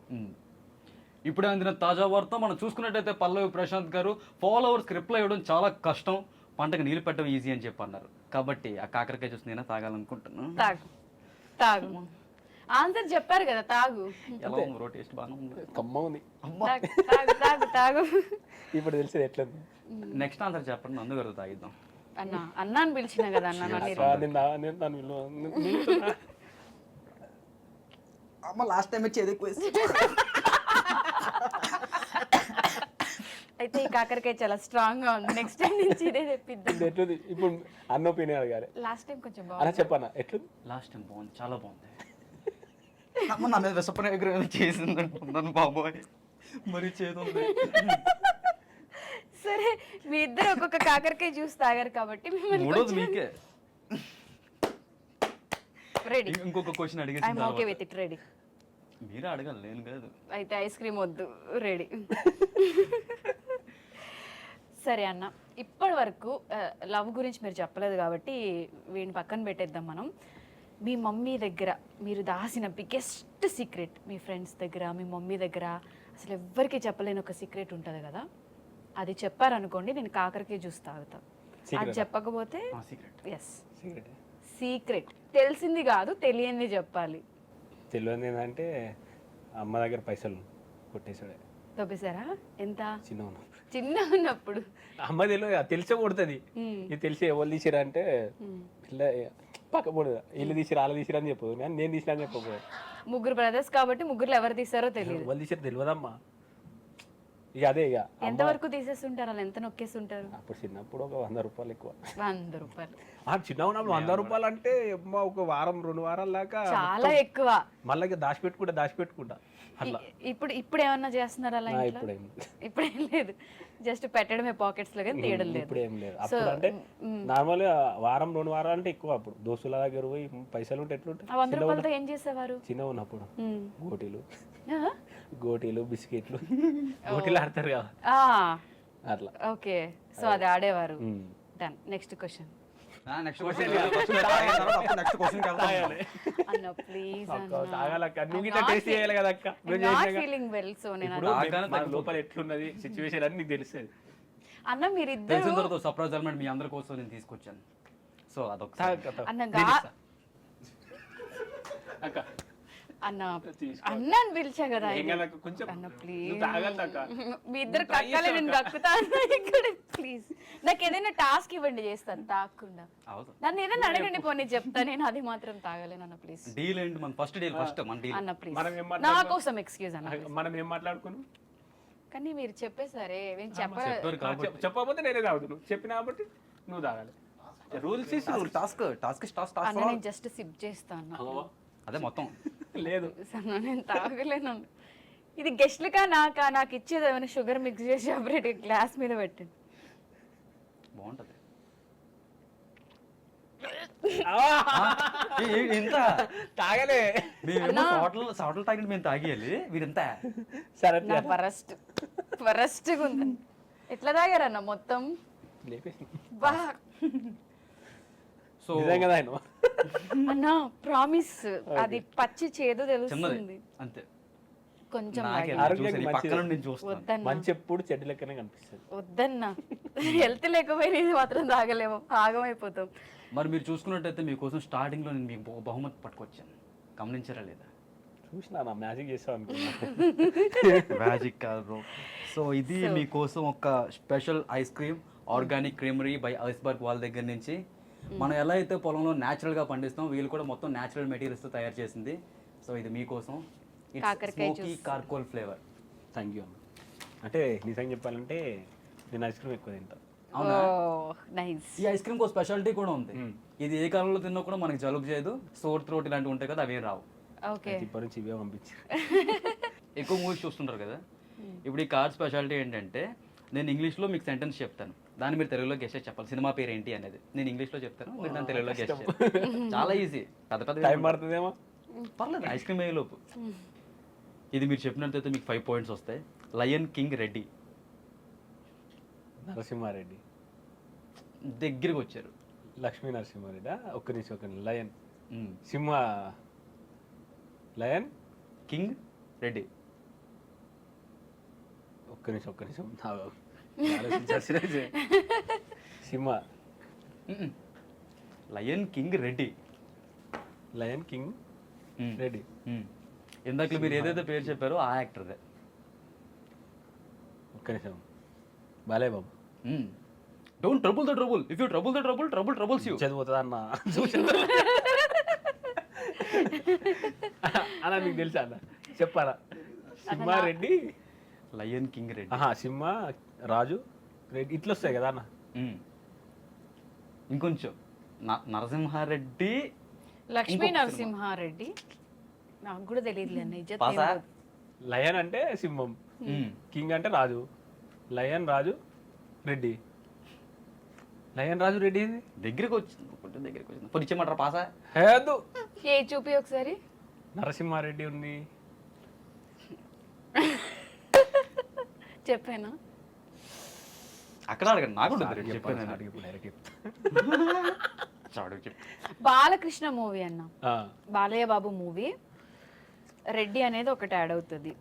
ఇప్పుడే అందిన తాజా వార్త మనం చూసుకున్నట్టయితే పల్లవి ప్రశాంత్ గారు ఫాలోవర్స్కి రిప్లై ఇవ్వడం చాలా కష్టం, పంటకు నీళ్ళు పెట్టడం ఈజీ అని చెప్పి అన్నారు. కాబట్టి ఆ కాకరకాయ జ్యూస్ నేనే తాగాలనుకుంటున్నాను. తాగు ఆన్సర్ చెప్పారు కదా, తాగు. ఎలా ఉంది బ్రో? టేస్ట్ బాగానే ఉంది. కమ్మ ఉంది. తాగు. ఇప్పుడు తెలిసేది ఎట్లా నెక్స్ట్ ఆన్సర్ చెప్పండి, నందు గారు తాగిద్దాం. అన్న అని పిలిచిన కదా అన్న. అమ్మ లాస్ట్ టైం వచ్చి ఎక్కువ అయితే ఈ కాకరకాయ చాలా స్ట్రాంగ్ గా ఉంది. నెక్స్ట్ టైం నుంచి ఇదే తెప్పిద్దాం. ఎట్లుంది ఇప్పుడు అన్న ఒపీనియన్ అడగాలి. లాస్ట్ టైం కొంచెం అలా బాగుంది. చెప్పన్నా ఎట్లుంది? లాస్ట్ టైం బాగుంది, చాలా బాగుంది. అమ్మ నా మీద విసపన విగ్రహం చేసింది అనుకున్నాను బాబోయ్, మరి చేతుంది. సరే మీ ఇద్దరు ఒక్కొక్క కాకరకాయ జ్యూస్ తాగారు కాబట్టి మూడోది మీకే. రెడీ. ఇంకొక క్వశ్చన్ ఐఎమ్ అడిగేసి ఓకే విత్ ఇట్. రెడీ. మీరే అడగాలి, నేను కాదు. అయితే ఐస్ క్రీమ్ వద్దు. రెడీ. సరే అన్న, ఇప్పటి వరకు లవ్ గురించి మీరు చెప్పలేదు కాబట్టి వీడిని పక్కన పెట్టేద్దాం మనం. మీ మమ్మీ దగ్గర మీరు దాసిన బిగ్గెస్ట్ సీక్రెట్, మీ ఫ్రెండ్స్ దగ్గర, మీ మమ్మీ దగ్గర అసలు ఎవ్వరికీ చెప్పలేని ఒక సీక్రెట్ ఉంటుంది కదా, అది చెప్పారనుకోండి నేను కాకరకాయ జ్యూస్ తాగుతా. అది చెప్పకపోతే సీక్రెట్. Yes, secret. తెలిసింది కాదు, తెలియంది చెప్పాలి. తెలియదు ఏంటంటే అమ్మ దగ్గర పైసలు కొట్టేసాడే. తప్పేశారా? ఎంత? చిన్న చిన్న ఉన్నప్పుడు. అమ్మ తెలియదు, తెలిసే కొడుతుంది. ఇది తెలిసి ఎవరు తీసిరా అంటే పక్క పడదు. ఇల్లు తీసిరా వాళ్ళు తీసిరా అని చెప్పదు, నేను తీసినా అని చెప్పకపోదు. ముగ్గురు బ్రదర్స్ కాబట్టి ముగ్గురు ఎవరు తీసారో తెలియదు. వాళ్ళు తీసారు తెలియదమ్మా. ఇక అదే ఇక ఎంత వరకు తీసేస్తుంటారు, వాళ్ళు ఎంత నొక్కేస్తుంటారు? అప్పుడు చిన్నప్పుడు ఒక 100 రూపాయలు ఎక్కువ. 100 రూపాయలు చిన్న ఉన్నప్పుడు 100 రూపాయలు అంటే ఒక వారం 2 వారాల దాకా చాలా ఎక్కువ. మళ్ళీ దాచిపెట్టుకుంటా అట్లా. ఇప్పుడు ఏమన్నా చేస్తున్నారు అలా? ఇప్పుడు ఏం లేదు, జస్ట్ పెట్టడమే పాకెట్స్ లో, కానీ తీయడం లేదు. ఇప్పుడు ఏం లేదు. అప్పుడు అంటే నార్మల్ గా వారం 2 వారాలు అంటే ఎక్కువ. అప్పుడు దోస్తుల దగ్గర పోయి పైసలు ఉంటే ఎట్లుంటాయి. 100 రూపాయలతో ఏం చేసేవారు? చిన్న ఉన్నప్పుడు గోటీలు బిస్కెట్లు గోటీలు ఆడతారు కదా అట్లా. ఓకే, సో అది ఆడేవారు. Done. Next question next question. Next question అన్న ప్లీజ్ ఫీలింగ్ వెల్. సో నేను లోపల ఎట్లున్నది సిచ్యువేషన్ అని నీకు తెలుస్తుంది అన్న. మీరిద్దరు తెలిసిన తర్వాత సర్ప్రైజ్ ఎలిమెంట్ మీ అందరి కోసం నేను తీసుకొచ్చాను. సో అదొకసారి అన్న అన్న అని పిలిచా కదా అన్న. ప్లీజ్ మీ ఇద్దరు కక్కలే, నేను కక్కుతా ఇక్కడ. ప్లీజ్ నాకు ఏదైనా టాస్క్ ఇవ్వండి, చేస్తాను తాగకుండా. నన్ను ఏదైనా అడగండి, పోనీ చెప్తా. నేను అది మాత్రం తాగలేను అన్న. ప్లీజ్ డీల్ ఏంటి? మన ఫస్ట్ డీల్ ఫస్ట్ మన డీల్ అన్న. ప్లీజ్ నా కోసం ఎక్స్క్యూజ్ అన్న. మనం ఏం మాట్లాడుకున్నాం? కానీ మీరు చెప్పేసరే, నేను చెప్పకపోతే నేనే తాగుతున్నాను. చెప్పిన కాబట్టి నువ్వు తాగాలి. రూల్స్ అన్న. నేను జస్ట్ సిప్ చేస్తాను. అదే మొత్తం లేదు, నేను తాగలేను. ఇది గెస్ట్లుగా నాకు ఇచ్చేది ఏమైనా షుగర్ మిక్స్ చేసి సపరేట్ గ్లాస్ మీద పెట్టండి, బాగుంటది. ఇంత తాగలే హోటల్ తాగినట్టు మేము తాగేయాలి. వీరింత సరే వరస్ట్ ఉంది. ఎట్లా తాగారన్న మొత్తం? బా సో అన్న ప్రామిస్, అది పచ్చి చేదు తెలుస్తుంది అంతే. కొంచెం మంచి ఎప్పుడు చెడ్డ లెక్కనే కనిపిస్తుంది. వద్దన్నా, హెల్త్ లేకపోయినా ఇది మాత్రం తాగలేము, ఆగమైపోతాం. మరి మీరు చూసుకున్నట్టయితే మీకోసం స్టార్టింగ్ లో నేను మీకు బహుమతి పట్టుకొచ్చాను, గమనించారా లేదా? చూసినా నా మ్యాజిక్ చేస్తావు అనుకున్నా. మ్యాజిక్ కాదు బ్రో. సో ఇది మీకోసం ఒక special ice cream organic creamery by iceberg వాళ్ళ దగ్గర నుంచి. మనం ఎలా అయితే పొలంలో న్యాచురల్గా పండిస్తాం, వీళ్ళు కూడా మొత్తం న్యాచురల్ మెటీరియల్స్తో తయారు చేసింది. సో ఇది మీకోసం స్మోకీ కార్కోల్ ఫ్లేవర్. థ్యాంక్ యూ అన్న. అంటే నిజంగా చెప్పాలంటే నేను ఐస్ క్రీమ్ ఎక్కువ తింటా. అవునా? ఈ ఐస్ క్రీమ్ కో స్పెషాలిటీ కూడా ఉంది. ఇది ఏ కాలంలో తిన్నా కూడా మనకి జలుబు చేయదు, సోర్ థ్రోట్ ఇలాంటివి ఉంటాయి కదా, అవేం రావు. ఇప్పటి నుంచి ఇవే పంపించారు. ఎక్కువ మూవీస్ చూస్తుంటారు కదా, ఇప్పుడు ఈ కార్డ్ స్పెషాలిటీ ఏంటంటే నేను ఇంగ్లీష్లో మీకు సెంటెన్స్ చెప్తాను, దాన్ని మీరు తెలుగులో గెస్ట్ చేసి చెప్పాలి. సినిమా పేరు ఏంటి అనేది నేను ఇంగ్లీష్లో చెప్తాను, మీరు దాన్ని తెలుగులో గెస్ట్ చేయాలి. చాలా ఈజీ. పెద్ద టైం పడుతుందేమో, పర్లేదు. ఐస్ క్రీమ్ అయ్యేలోపు ఇది మీరు చెప్పినట్టయితే మీకు 5 పాయింట్స్ వస్తాయి. Lion king Reddy. నరసింహారెడ్డి. దగ్గరికి వచ్చారు. లక్ష్మీ నరసింహారెడ్డి. ఒక్క నిమిషం. లయన్ మ్మ్. సింహ. Lion king Reddy. ఒక్క నిమిషం సింహ. మ్మ్. Lion king Reddy. Lion king మ్మ్. రెడ్డి. మ్మ్. ఇందాక మీరు ఏదైతే పేరు చెప్పారో ఆ యాక్టర్దే. ఒక్క నిమిషం. Balayya Babu. Don't trouble the trouble. If you trouble the trouble, trouble troubles you. చదువుతుంది అన్న. అన్న మీకు తెలుసా అన్న? చెప్పారా? సింహారెడ్డి. Lion king Reddy. సింహ రాజు రెడ్డి ఇట్లా వస్తాయి కదా అన్న. మ్మ్. ఇంకొంచెం నరసింహారెడ్డి. లక్ష్మీ నరసింహారెడ్డి. నాకు కూడా తెలియదులే అన్న. ఇజ్జత్ పాసా? ఏం వద్దు. లయన్ అంటే సింహం, మ్మ్. కింగ్ అంటే రాజు. లయన్ రాజు రెడ్డి. లయన్ రాజు రెడ్డి ఏంది? దగ్గరికి వచ్చింది. దగ్గరికి వచ్చింది. పొడి ఇచ్చేయమంటారా పాసా? హేదు. ఏ చూపి ఒకసారి. నరసింహారెడ్డి ఉంది. చెప్పానా? అక్కడ అడగండి. నాకు ఉంటుంది. అడిగి చెప్పాను చెప్పాను, నేను. అడిగి ఇప్పుడు direct చెప్తా. చాడు చెప్పు. బాలకృష్ణ మూవీ అన్న. ఆ, బాలయ్య బాబు మూవీ రెడ్డి అనేది ఒకటి యాడ్ అవుతుంది.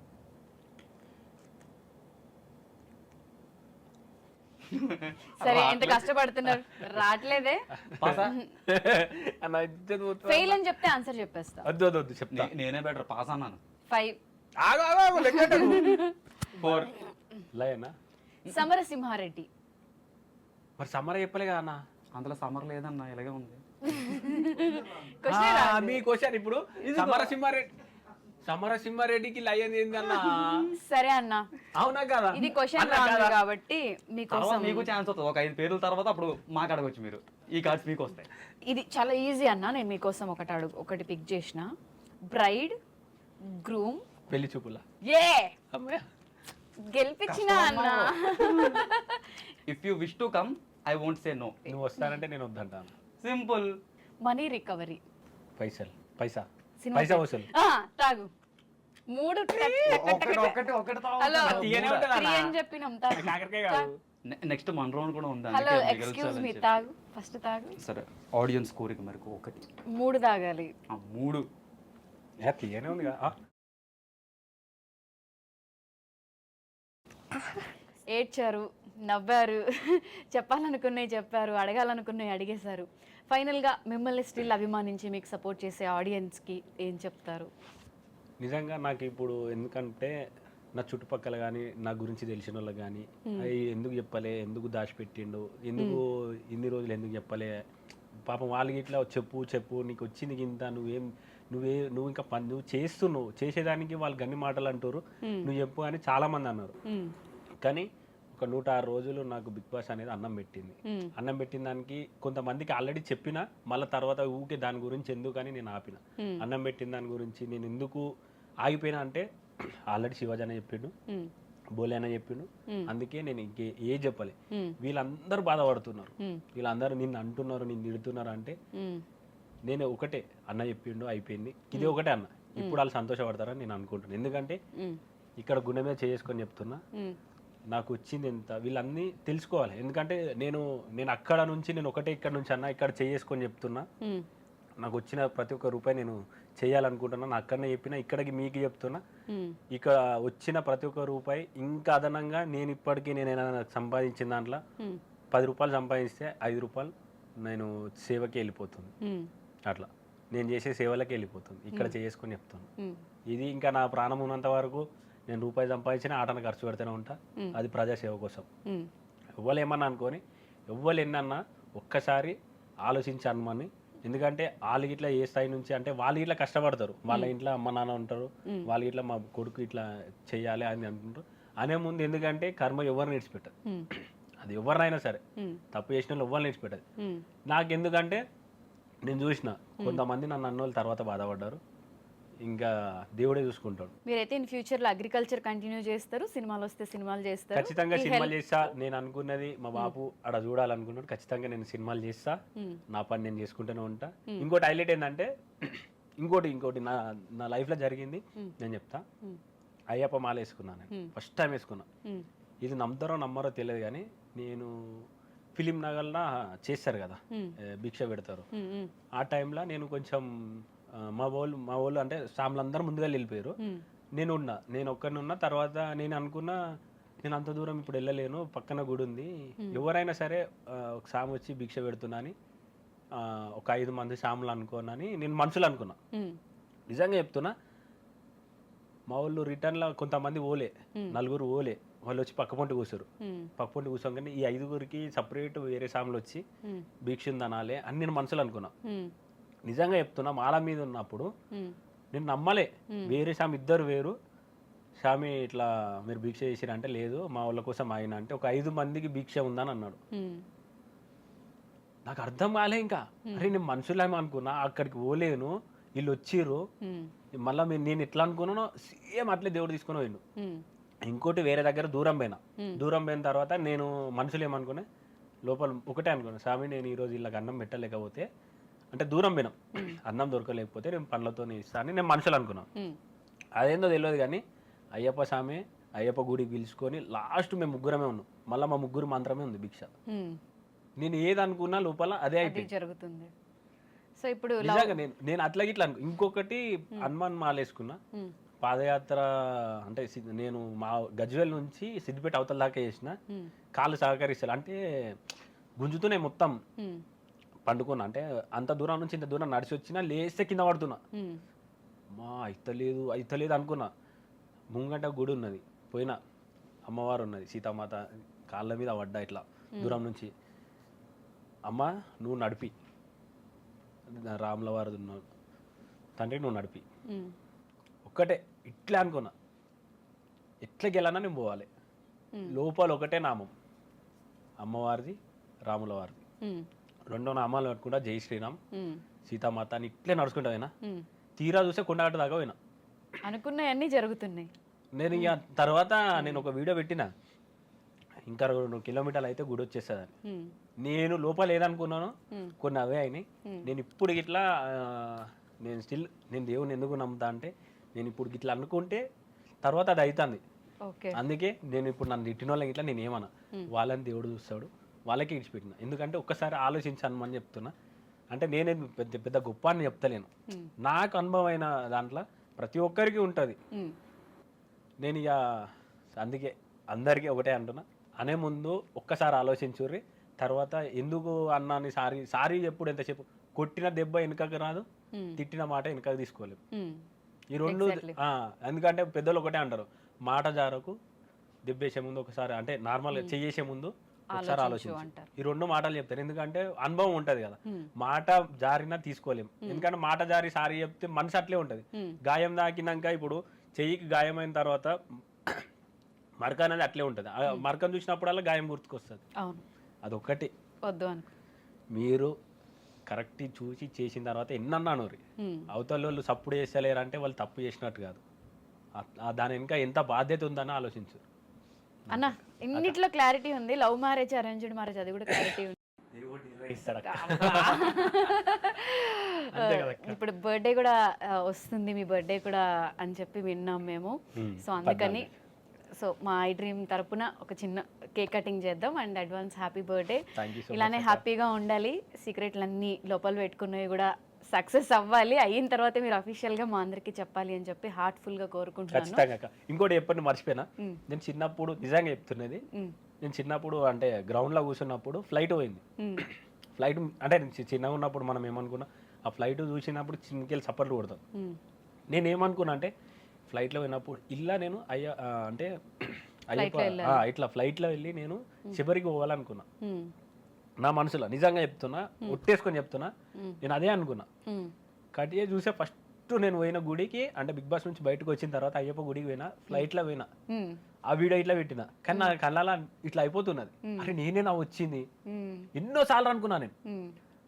సరే ఎంత కష్టపడుతున్నారు రావట్లేదే. పాసా? అన్న ఇజ్జత్ పోతుంది. ఫెయిల్ అని చెప్తే ఆన్సర్ చెప్పేస్తా. వద్దు చెప్తా. నేనే బెటర్. పాస్ అన్నాను. 5. ఆగు, ఆగు, ఆగు, లెక్కెట్టకు. 4. లయనా? సమరసింహారెడ్డి. మరి సమ్మర్ చెప్పలే కదా అన్న. అందులో సమ్మర్ లేదన్న, ఇలాగే ఉంది. Question మీ క్వశ్చన్ ఇప్పుడు సమరసింహారెడ్డికి లయన్ ఏందన్న? సరే అన్న, అవునా కదా? ఇది క్వశ్చన్ అన్నా రాంగ్ కదా? కాబట్టి మీకోసం తర్వాత మీకు ఛాన్స్ వస్తుంది. ఒక 5 పేర్ల తర్వాత అప్పుడు మాకు అడగొచ్చు మీరు. ఈ కార్డ్స్ మీకు వస్తాయి. ఇది చాలా ఈజీ అన్న. నేను మీకోసం ఒకటి పిక్ చేసిన. Bride, groom. పెళ్లి చూపులా? ఏ అమ్మయ్య. గెలిపించిన అన్న. If you wish to come, I won't say no. నువ్వు వస్తానంటే నేను వద్దంటాను. సింపుల్. Money recovery. పైసా సినిమా వసూలు. తాగు 3 హలో తీయనే ఉంటది అన్న. 3 అని చెప్పినాం. తాగు. కాకరకాయ కాదు. నెక్స్ట్ మన రౌండ్ కూడా ఉంది. హలో అందుకే ఎక్స్క్యూజ్ మీ, మిగల్చాలని తాగు ఫస్ట్ తాగు. చెప్పి. సరే, ఆడియన్స్ కోరిక మేరకు 1. 3 తాగాలి. 3. తీయనే ఉంది కదా. ఏడ్చారు, నవ్వారు, చెప్పాలనుకున్నవి చెప్పారు, అడగాలనుకున్నవి అడిగేశారు. ఫైనల్గా మిమ్మల్ని స్టిల్ అభిమానించి మీకు సపోర్ట్ చేసే ఆడియన్స్కి ఏం చెప్తారు? నిజంగా నాకు ఇప్పుడు ఎందుకంటే నా చుట్టుపక్కల కానీ నా గురించి తెలిసిన వాళ్ళకి కానీ అవి ఎందుకు చెప్పలే, ఎందుకు దాచిపెట్టిండు, ఎందుకు ఇన్ని రోజులు ఎందుకు చెప్పలే, పాపం వాళ్ళకి ఇట్లా చెప్పు నీకు వచ్చింది ఇంత, నువ్వు ఇంకా నువ్వు చేసేదానికి వాళ్ళు గన్ని మాటలు అంటారు, నువ్వు చెప్పు అని చాలా మంది అన్నారు. కానీ ఒక 106 రోజులు నాకు బిగ్ బాస్ అనేది అన్నం పెట్టింది. అన్నం పెట్టిన దానికి కొంతమందికి ఆల్రెడీ చెప్పిన, మళ్ళీ తర్వాత ఊకే దాని గురించి ఎందుకు అని నేను ఆపిన. అన్నం పెట్టిన దాని గురించి నేను ఎందుకు ఆగిపోయినా అంటే ఆల్రెడీ శివాజీ అనే చెప్పిండు, బోలే అనే చెప్పిండు, అందుకే నేను ఇంకే ఏ చెప్పలే. వీళ్ళందరూ బాధపడుతున్నారు, వీళ్ళందరూ నిన్ను అంటున్నారు, నిన్ను తిడుతున్నారు అంటే నేను ఒకటే అన్న చెప్పిండు, అయిపోయింది. ఇది ఒకటే అన్న. ఇప్పుడు వాళ్ళు సంతోషపడతారని నేను అనుకుంటున్నాను. ఎందుకంటే ఇక్కడ గుండె మీద చేసుకొని చెప్తున్నా, నాకు వచ్చింది ఎంత వీళ్ళన్నీ తెలుసుకోవాలి. ఎందుకంటే నేను అక్కడ నుంచి నేను ఒకటే ఇక్కడ నుంచి అన్న ఇక్కడ చేసుకొని చెప్తున్నా, నాకు వచ్చిన ప్రతి ఒక్క రూపాయి నేను చేయాలనుకుంటున్నా. అక్కడనే చెప్పిన, ఇక్కడికి మీకు చెప్తున్నా, ఇక్కడ వచ్చిన ప్రతి ఒక్క రూపాయి ఇంకా అదనంగా నేను ఇప్పటికీ నేను సంపాదించిన దాంట్లో 10 రూపాయలు సంపాదిస్తే 5 రూపాయలు నేను సేవకి వెళ్ళిపోతుంది. అట్లా నేను చేసే సేవలకి వెళ్ళిపోతుంది. ఇక్కడ చేసుకొని చెప్తాను. ఇది ఇంకా నా ప్రాణం ఉన్నంత వరకు నేను రూపాయి సంపాదించిన ఆటను ఖర్చు పెడుతూనే ఉంటా. అది ప్రజాసేవ కోసం. ఎవ్వరు ఏమన్నా అనుకొని ఎవ్వరు ఎన్నన్నా ఒక్కసారి ఆలోచించి అనమని. ఎందుకంటే వాళ్ళు ఇట్లా ఏ స్థాయి నుంచి అంటే వాళ్ళు ఇట్లా కష్టపడతారు, వాళ్ళ ఇంట్లో అమ్మ నాన్న ఉంటారు, వాళ్ళు ఇట్లా మా కొడుకు ఇట్లా చెయ్యాలి అని అంటుంటారు. అనే ముందు ఎందుకంటే కర్మ ఎవరిని విడిచిపెట్టదు, అది ఎవరినైనా సరే తప్పు చేసిన వాళ్ళు ఎవరిని విడిచిపెట్టదు. నాకు ఎందుకంటే నేను చూసిన కొంతమంది నన్ను అన్నోళ్ళు తర్వాత బాధపడ్డారు, ఇంకా దేవుడే చూసుకుంటాడు. మీరైతే ఇన్ ఫ్యూచర్ లో అగ్రికల్చర్ కంటిన్యూ చేస్తారు, సినిమాలు వస్తే సినిమాలు చేస్తారు? ఖచ్చితంగా సినిమాలు చేస్తా. నేను అనుకున్నది మా బాబు అక్కడ చూడాలనుకున్నాడు. ఖచ్చితంగా నేను సినిమాలు చేస్తా, నా పని నేను చేసుకుంటూనే ఉంటా. ఇంకోటి హైలైట్ ఏంటంటే ఇంకోటి నా లైఫ్ లో జరిగింది నేను చెప్తా. అయ్యప్ప మాల వేసుకున్నాను, ఫస్ట్ టైం వేసుకున్నా. ఇది నమ్ముతారో నమ్మరో తెలియదు కానీ నేను ఫిలిం నగర్లో చేస్తారు కదా, భిక్ష పెడతారు. ఆ టైంలో నేను కొంచెం మా వాళ్ళు అంటే సాములందరూ ముందుగా వెళ్ళిపోయారు. నేను ఒక్కడిని ఉన్నా. తర్వాత నేను అనుకున్నా నేను అంత దూరం ఇప్పుడు వెళ్ళలేను, పక్కన గుడి ఉంది, ఎవరైనా సరే ఒక సాము వచ్చి భిక్ష పెడుతున్నా అని ఒక 5 మంది సాములు అనుకోనని నేను మనుషులు అనుకున్నా. నిజంగా చెప్తున్నా, మా వాళ్ళు రిటర్న్లో కొంతమంది ఓలే, 4 ఓలే, వాళ్ళు వచ్చి పక్క పొంటి కూర్చోరు. పక్క పొంటి కూర్చోగానే ఈ 5గురికి సపరేట్ వేరే సాములు వచ్చి భిక్ష అనాలే అని నేను మనుషులు అనుకున్నా. నిజంగా చెప్తున్నా, మాల మీద ఉన్నప్పుడు నేను నమ్మలే. వేరే సామి 2 వేరు స్వామి ఇట్లా మీరు భిక్ష చేసిరంటే లేదు మా వాళ్ళ కోసం ఆయన అంటే ఒక 5 మందికి భిక్ష ఉందని అన్నాడు. నాకు అర్థం కాలే ఇంకా. అరే నేను మనుషులేమో అనుకున్నా, అక్కడికి పోలేను, వీళ్ళు వచ్చిర్రు, మళ్ళీ నేను ఎట్లా అనుకున్నానో సేమ్ అట్లే దేవుడు తీసుకుని పోయిండు. ఇంకోటి వేరే దగ్గర దూరం పోయిన తర్వాత నేను మనుషులు ఏమనుకున్నా, లోపల ఒకటే అనుకున్నా, స్వామి నేను ఈరోజు వీళ్ళకి అన్నం పెట్టలేకపోతే, అంటే దూరం పోయినాం, అన్నం దొరకలేకపోతే నేను పనులతో ఇస్తాను నేను మనుషులు అనుకున్నాను. అదేందో తెలియదు కానీ అయ్యప్ప స్వామి అయ్యప్ప గుడికి పిలుచుకొని లాస్ట్ మేము ముగ్గురమే ఉన్నాం. మళ్ళీ మా ముగ్గురు మాత్రమే ఉంది భిక్ష. నేను ఏది అనుకున్నా లోపల అదే అయిపోయింది జరుగుతుంది. సో ఇప్పుడు నిజంగా నేను అట్లా ఇట్లా ఇంకొకటి హనుమాన్ మాల వేసుకున్నా. పాదయాత్ర అంటే నేను మా గజ్వేల్ నుంచి సిద్దిపేట అవతల దాకా చేసిన, కాళ్ళు సహకరిస్తారు అంటే గుంజుతూనే మొత్తం పండుకున్నా. అంటే అంత దూరం నుంచి ఇంత దూరం నడిచి వచ్చినా లేస్తే కింద పడుతున్నా. మా అయితలేదు అనుకున్నా. ముంగట గుడి ఉన్నది, పోయినా అమ్మవారు ఉన్నది, సీతామాత కాళ్ళ మీద పడ్డా ఇట్లా దూరం నుంచి. అమ్మ నువ్వు నడిపి, రాముల వారు ఉన్నాడు, తండ్రి నువ్వు నడిపి, ఒక్కటే ఇట్లా అనుకున్నా. ఎట్లకి వెళ్ళానా నేను పోవాలి. లోపల ఒకటే నామం, అమ్మవారిది రాముల వారిది. 2 నామాలు పెట్టుకుంటా, జై శ్రీరామ్ సీతామాత అని ఇట్లే నడుచుకుంటా పోయినా. తీరా చూస్తే కొండగట్టు దాకా పోయినా. అనుకున్నవన్నీ జరుగుతున్నాయి. నేను ఇక తర్వాత నేను ఒక వీడియో పెట్టిన, ఇంకా 2 కిలోమీటర్లు అయితే గుడి వచ్చేస్తుందని. నేను లోపల ఏదనుకున్నాను కొన్ని అవే అయినాయి. నేను ఇప్పుడు ఇట్లా నేను దేవుని ఎందుకు నమ్ముతా అంటే, నేను ఇప్పుడు ఇట్లా అనుకుంటే తర్వాత అది అవుతుంది. అందుకే నేను ఇప్పుడు నన్ను తిట్టిన వాళ్ళకి ఇట్లా నేను ఏమన్నా, వాళ్ళని దేవుడు చూస్తాడు, వాళ్ళకి ఇడిచిపెట్టిన. ఎందుకంటే ఒక్కసారి ఆలోచించాను అని చెప్తున్నా. అంటే నేనే పెద్ద గొప్ప అని చెప్తలేను, నాకు అనుభవమైన దాంట్లో ప్రతి ఒక్కరికి ఉంటుంది. నేను ఇక అందుకే అందరికీ ఒకటే అంటున్నా, అనే ముందు ఒక్కసారి ఆలోచించుర్రి. తర్వాత ఎందుకు అన్నాని సారీ ఎప్పుడు ఎంతసేపు కొట్టిన దెబ్బ వెనుకకు రాదు, తిట్టిన మాట వెనుకకు తీసుకోలేము. ఈ 2 ఎందుకంటే పెద్దలు ఒకటే అంటారు, మాట జారకు దెబ్బేసే ముందు ఒకసారి, అంటే నార్మల్గా చేసే ముందు ఒకసారి ఆలోచించు. ఈ 2 మాటలు చెప్తారు. ఎందుకంటే అనుభవం ఉంటది కదా, మాట జారినా తీసుకోలేము. ఎందుకంటే మాట జారి సారీ చెప్తే మనసు అట్లే ఉంటది. గాయం తాకినాక ఇప్పుడు చెయ్యికి గాయమైన తర్వాత మరక అనేది అట్లే ఉంటుంది. మరకను చూసినప్పుడల్లా గాయం గుర్తుకొస్తుంది. అదొక్కటి వద్దు అనుకో. మీరు కరెక్ట్ చూసి చేసిన తర్వాత ఎన్నన్నాను రీ, అవతల వాళ్ళు సప్పుడు చేస్తలేరంటే వాళ్ళు తప్పు చేసినట్టు కాదు, దాని ఇంకా ఎంత బాధ్యత ఉందని ఆలోచించు అన్న. ఇన్నిట్లో క్లారిటీ ఉంది. లవ్ మ్యారేజ్, అరేంజ్డ్ మ్యారేజ్, అది కూడా క్లారిటీ ఉంది. ఇప్పుడు బర్త్డే కూడా వస్తుంది, మీ బర్త్డే కూడా అని చెప్పి విన్నాం మేము. సో అందుకని మా ఐ డ్రీమ్ తరపున ఒక చిన్న కేక్ కటింగ్ చేద్దాం. And advance happy birthday. ఇలానే హ్యాపీగా ఉండాలి, సీక్రెట్లన్నీ లోపల పెట్టుకున్నవి కూడా సక్సెస్ అవ్వాలి. అయిన తర్వాత మీరు అఫీషియల్గా మా అందరికి చెప్పాలి అని చెప్పి హార్ట్ఫుల్గా కోరుకుంటున్నాను. ఇంకోటి ఎప్పటి మర్చిపోయినా, నేను చిన్నప్పుడు నిజంగా చెప్తున్నది, నేను చిన్నప్పుడు అంటే గ్రౌండ్లో కూర్చున్నప్పుడు ఫ్లైట్ పోయింది. ఫ్లైట్ అంటే చిన్నగా ఉన్నప్పుడు మనం ఏమనుకున్నా, ఆ ఫ్లైట్ చూసినప్పుడు చిన్నకెళ్ళి సపర్లు కొడతాం. నేనేమనుకున్నా అంటే ఫ్లైట్లో పోయినప్పుడు ఇలా నేను అంటే ఇట్లా ఫ్లైట్లో వెళ్ళి నేను చివరికి పోవాలనుకున్నా. నా మనసులో నిజంగా చెప్తున్నా, ఒట్టేసుకొని చెప్తున్నా, నేను అదే అనుకున్నా. కటియే చూసే ఫస్ట్ నేను పోయిన గుడికి, అంటే బిగ్ బాస్ నుంచి బయటకు వచ్చిన తర్వాత అయ్యప్ప గుడికి పోయినా, ఫ్లైట్లో పోయినా, ఆ వీడియో ఇట్లా పెట్టినా. కానీ నా కళ్ళ ఇట్లా అయిపోతున్నది, అరే నేనే వచ్చింది. ఎన్నోసార్లు అనుకున్నా, నేను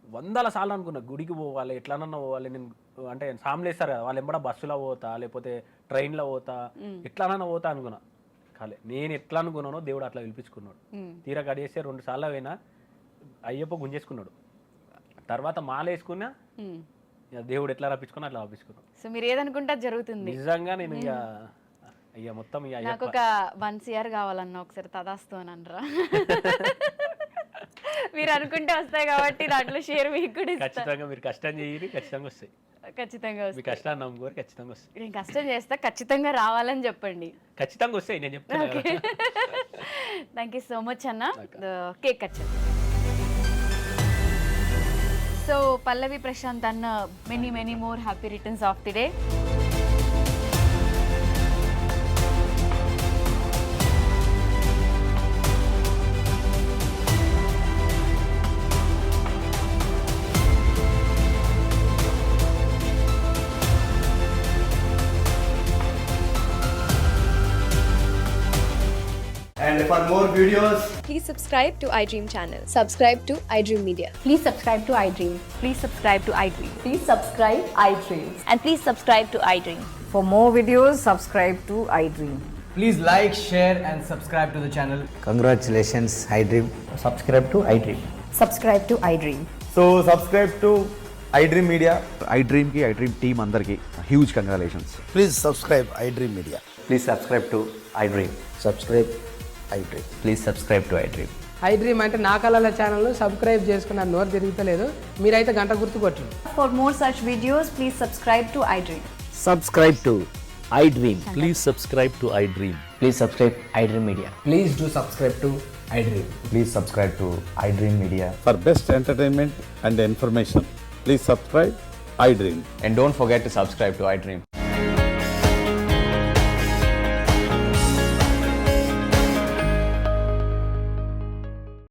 100 సార్లు అనుకున్నా గుడికి పోవాలి, ఎట్లానన్నా పోవాలి. నేను అంటే సామ్లేస్తారు కదా, వాళ్ళు ఎంబడ బస్సులో పోతా లేకపోతే ట్రైన్లో పోతా, ఎట్లానన్నా పోతా అనుకున్నా. కాలే, నేను ఎట్లా అనుకున్నానో దేవుడు అట్లా పిలిపించుకున్నాడు. తీరా కడిగేస్తే 2 సార్లు అయినా అయ్యప్ప గుంజేసుకున్నాడు. తర్వాత మాల వేసుకున్నా, దేవుడు ఎట్లా రప్పించుకున్నా అట్లా రప్పించుకున్నాడు. సో మీరు ఏదనుకుంటే జరుగుతుంది. నిజంగా నేను ఇక ఇక మొత్తం ఇక నాకు ఒక 1 CR కావాలన్న ఒకసారి తదాస్తు అని అనరా మీరు అనుకుంటే వస్తాయి కాబట్టి దాంట్లో షేర్ మీకు కూడా ఇస్తా. ఖచ్చితంగా మీరు కష్టం చేయండి, ఖచ్చితంగా వస్తాయి. ఖచ్చితంగా మీ వస్తాయి. కష్టాన్ని నమ్ముకోరు, ఖచ్చితంగా వస్తాయి. నేను కష్టం చేస్తా, ఖచ్చితంగా రావాలని చెప్పండి. ఖచ్చితంగా వస్తాయి, నేను చెప్తాను okay, thank you so much అన్న. కేక్ కట్ చేద్దాం. సో పల్లవి ప్రశాంత్ అన్న, many many more happy returns of the day. And for more videos, Please subscribe to iDream channel. Subscribe to iDream Media. Please subscribe to iDream. Please subscribe to iDream. Please subscribe iDream. And please subscribe to iDream. For more videos, subscribe to iDream. Please like, share, and subscribe to the channel. congratulations, iDream. Subscribe to iDream. Subscribe to iDream. So, subscribe to iDream Media. iDream team అందరికి huge congratulations. Please subscribe iDream Media. Please subscribe to iDream. Subscribe iDream. Please subscribe to iDream. iDream అంటే నా కళల ఛానల్ సబ్స్క్రైబ్ చేసుకున్న నోరు తిరుగుతలేదు, మీరైతే గంట గుర్తు కొట్టండి. For more such videos, please subscribe to iDream. Subscribe to iDream. Please subscribe to iDream. Please subscribe iDream Media. Please do subscribe to iDream. Please subscribe to iDream Media. For best entertainment and information, please subscribe iDream. And don't forget to subscribe to iDream.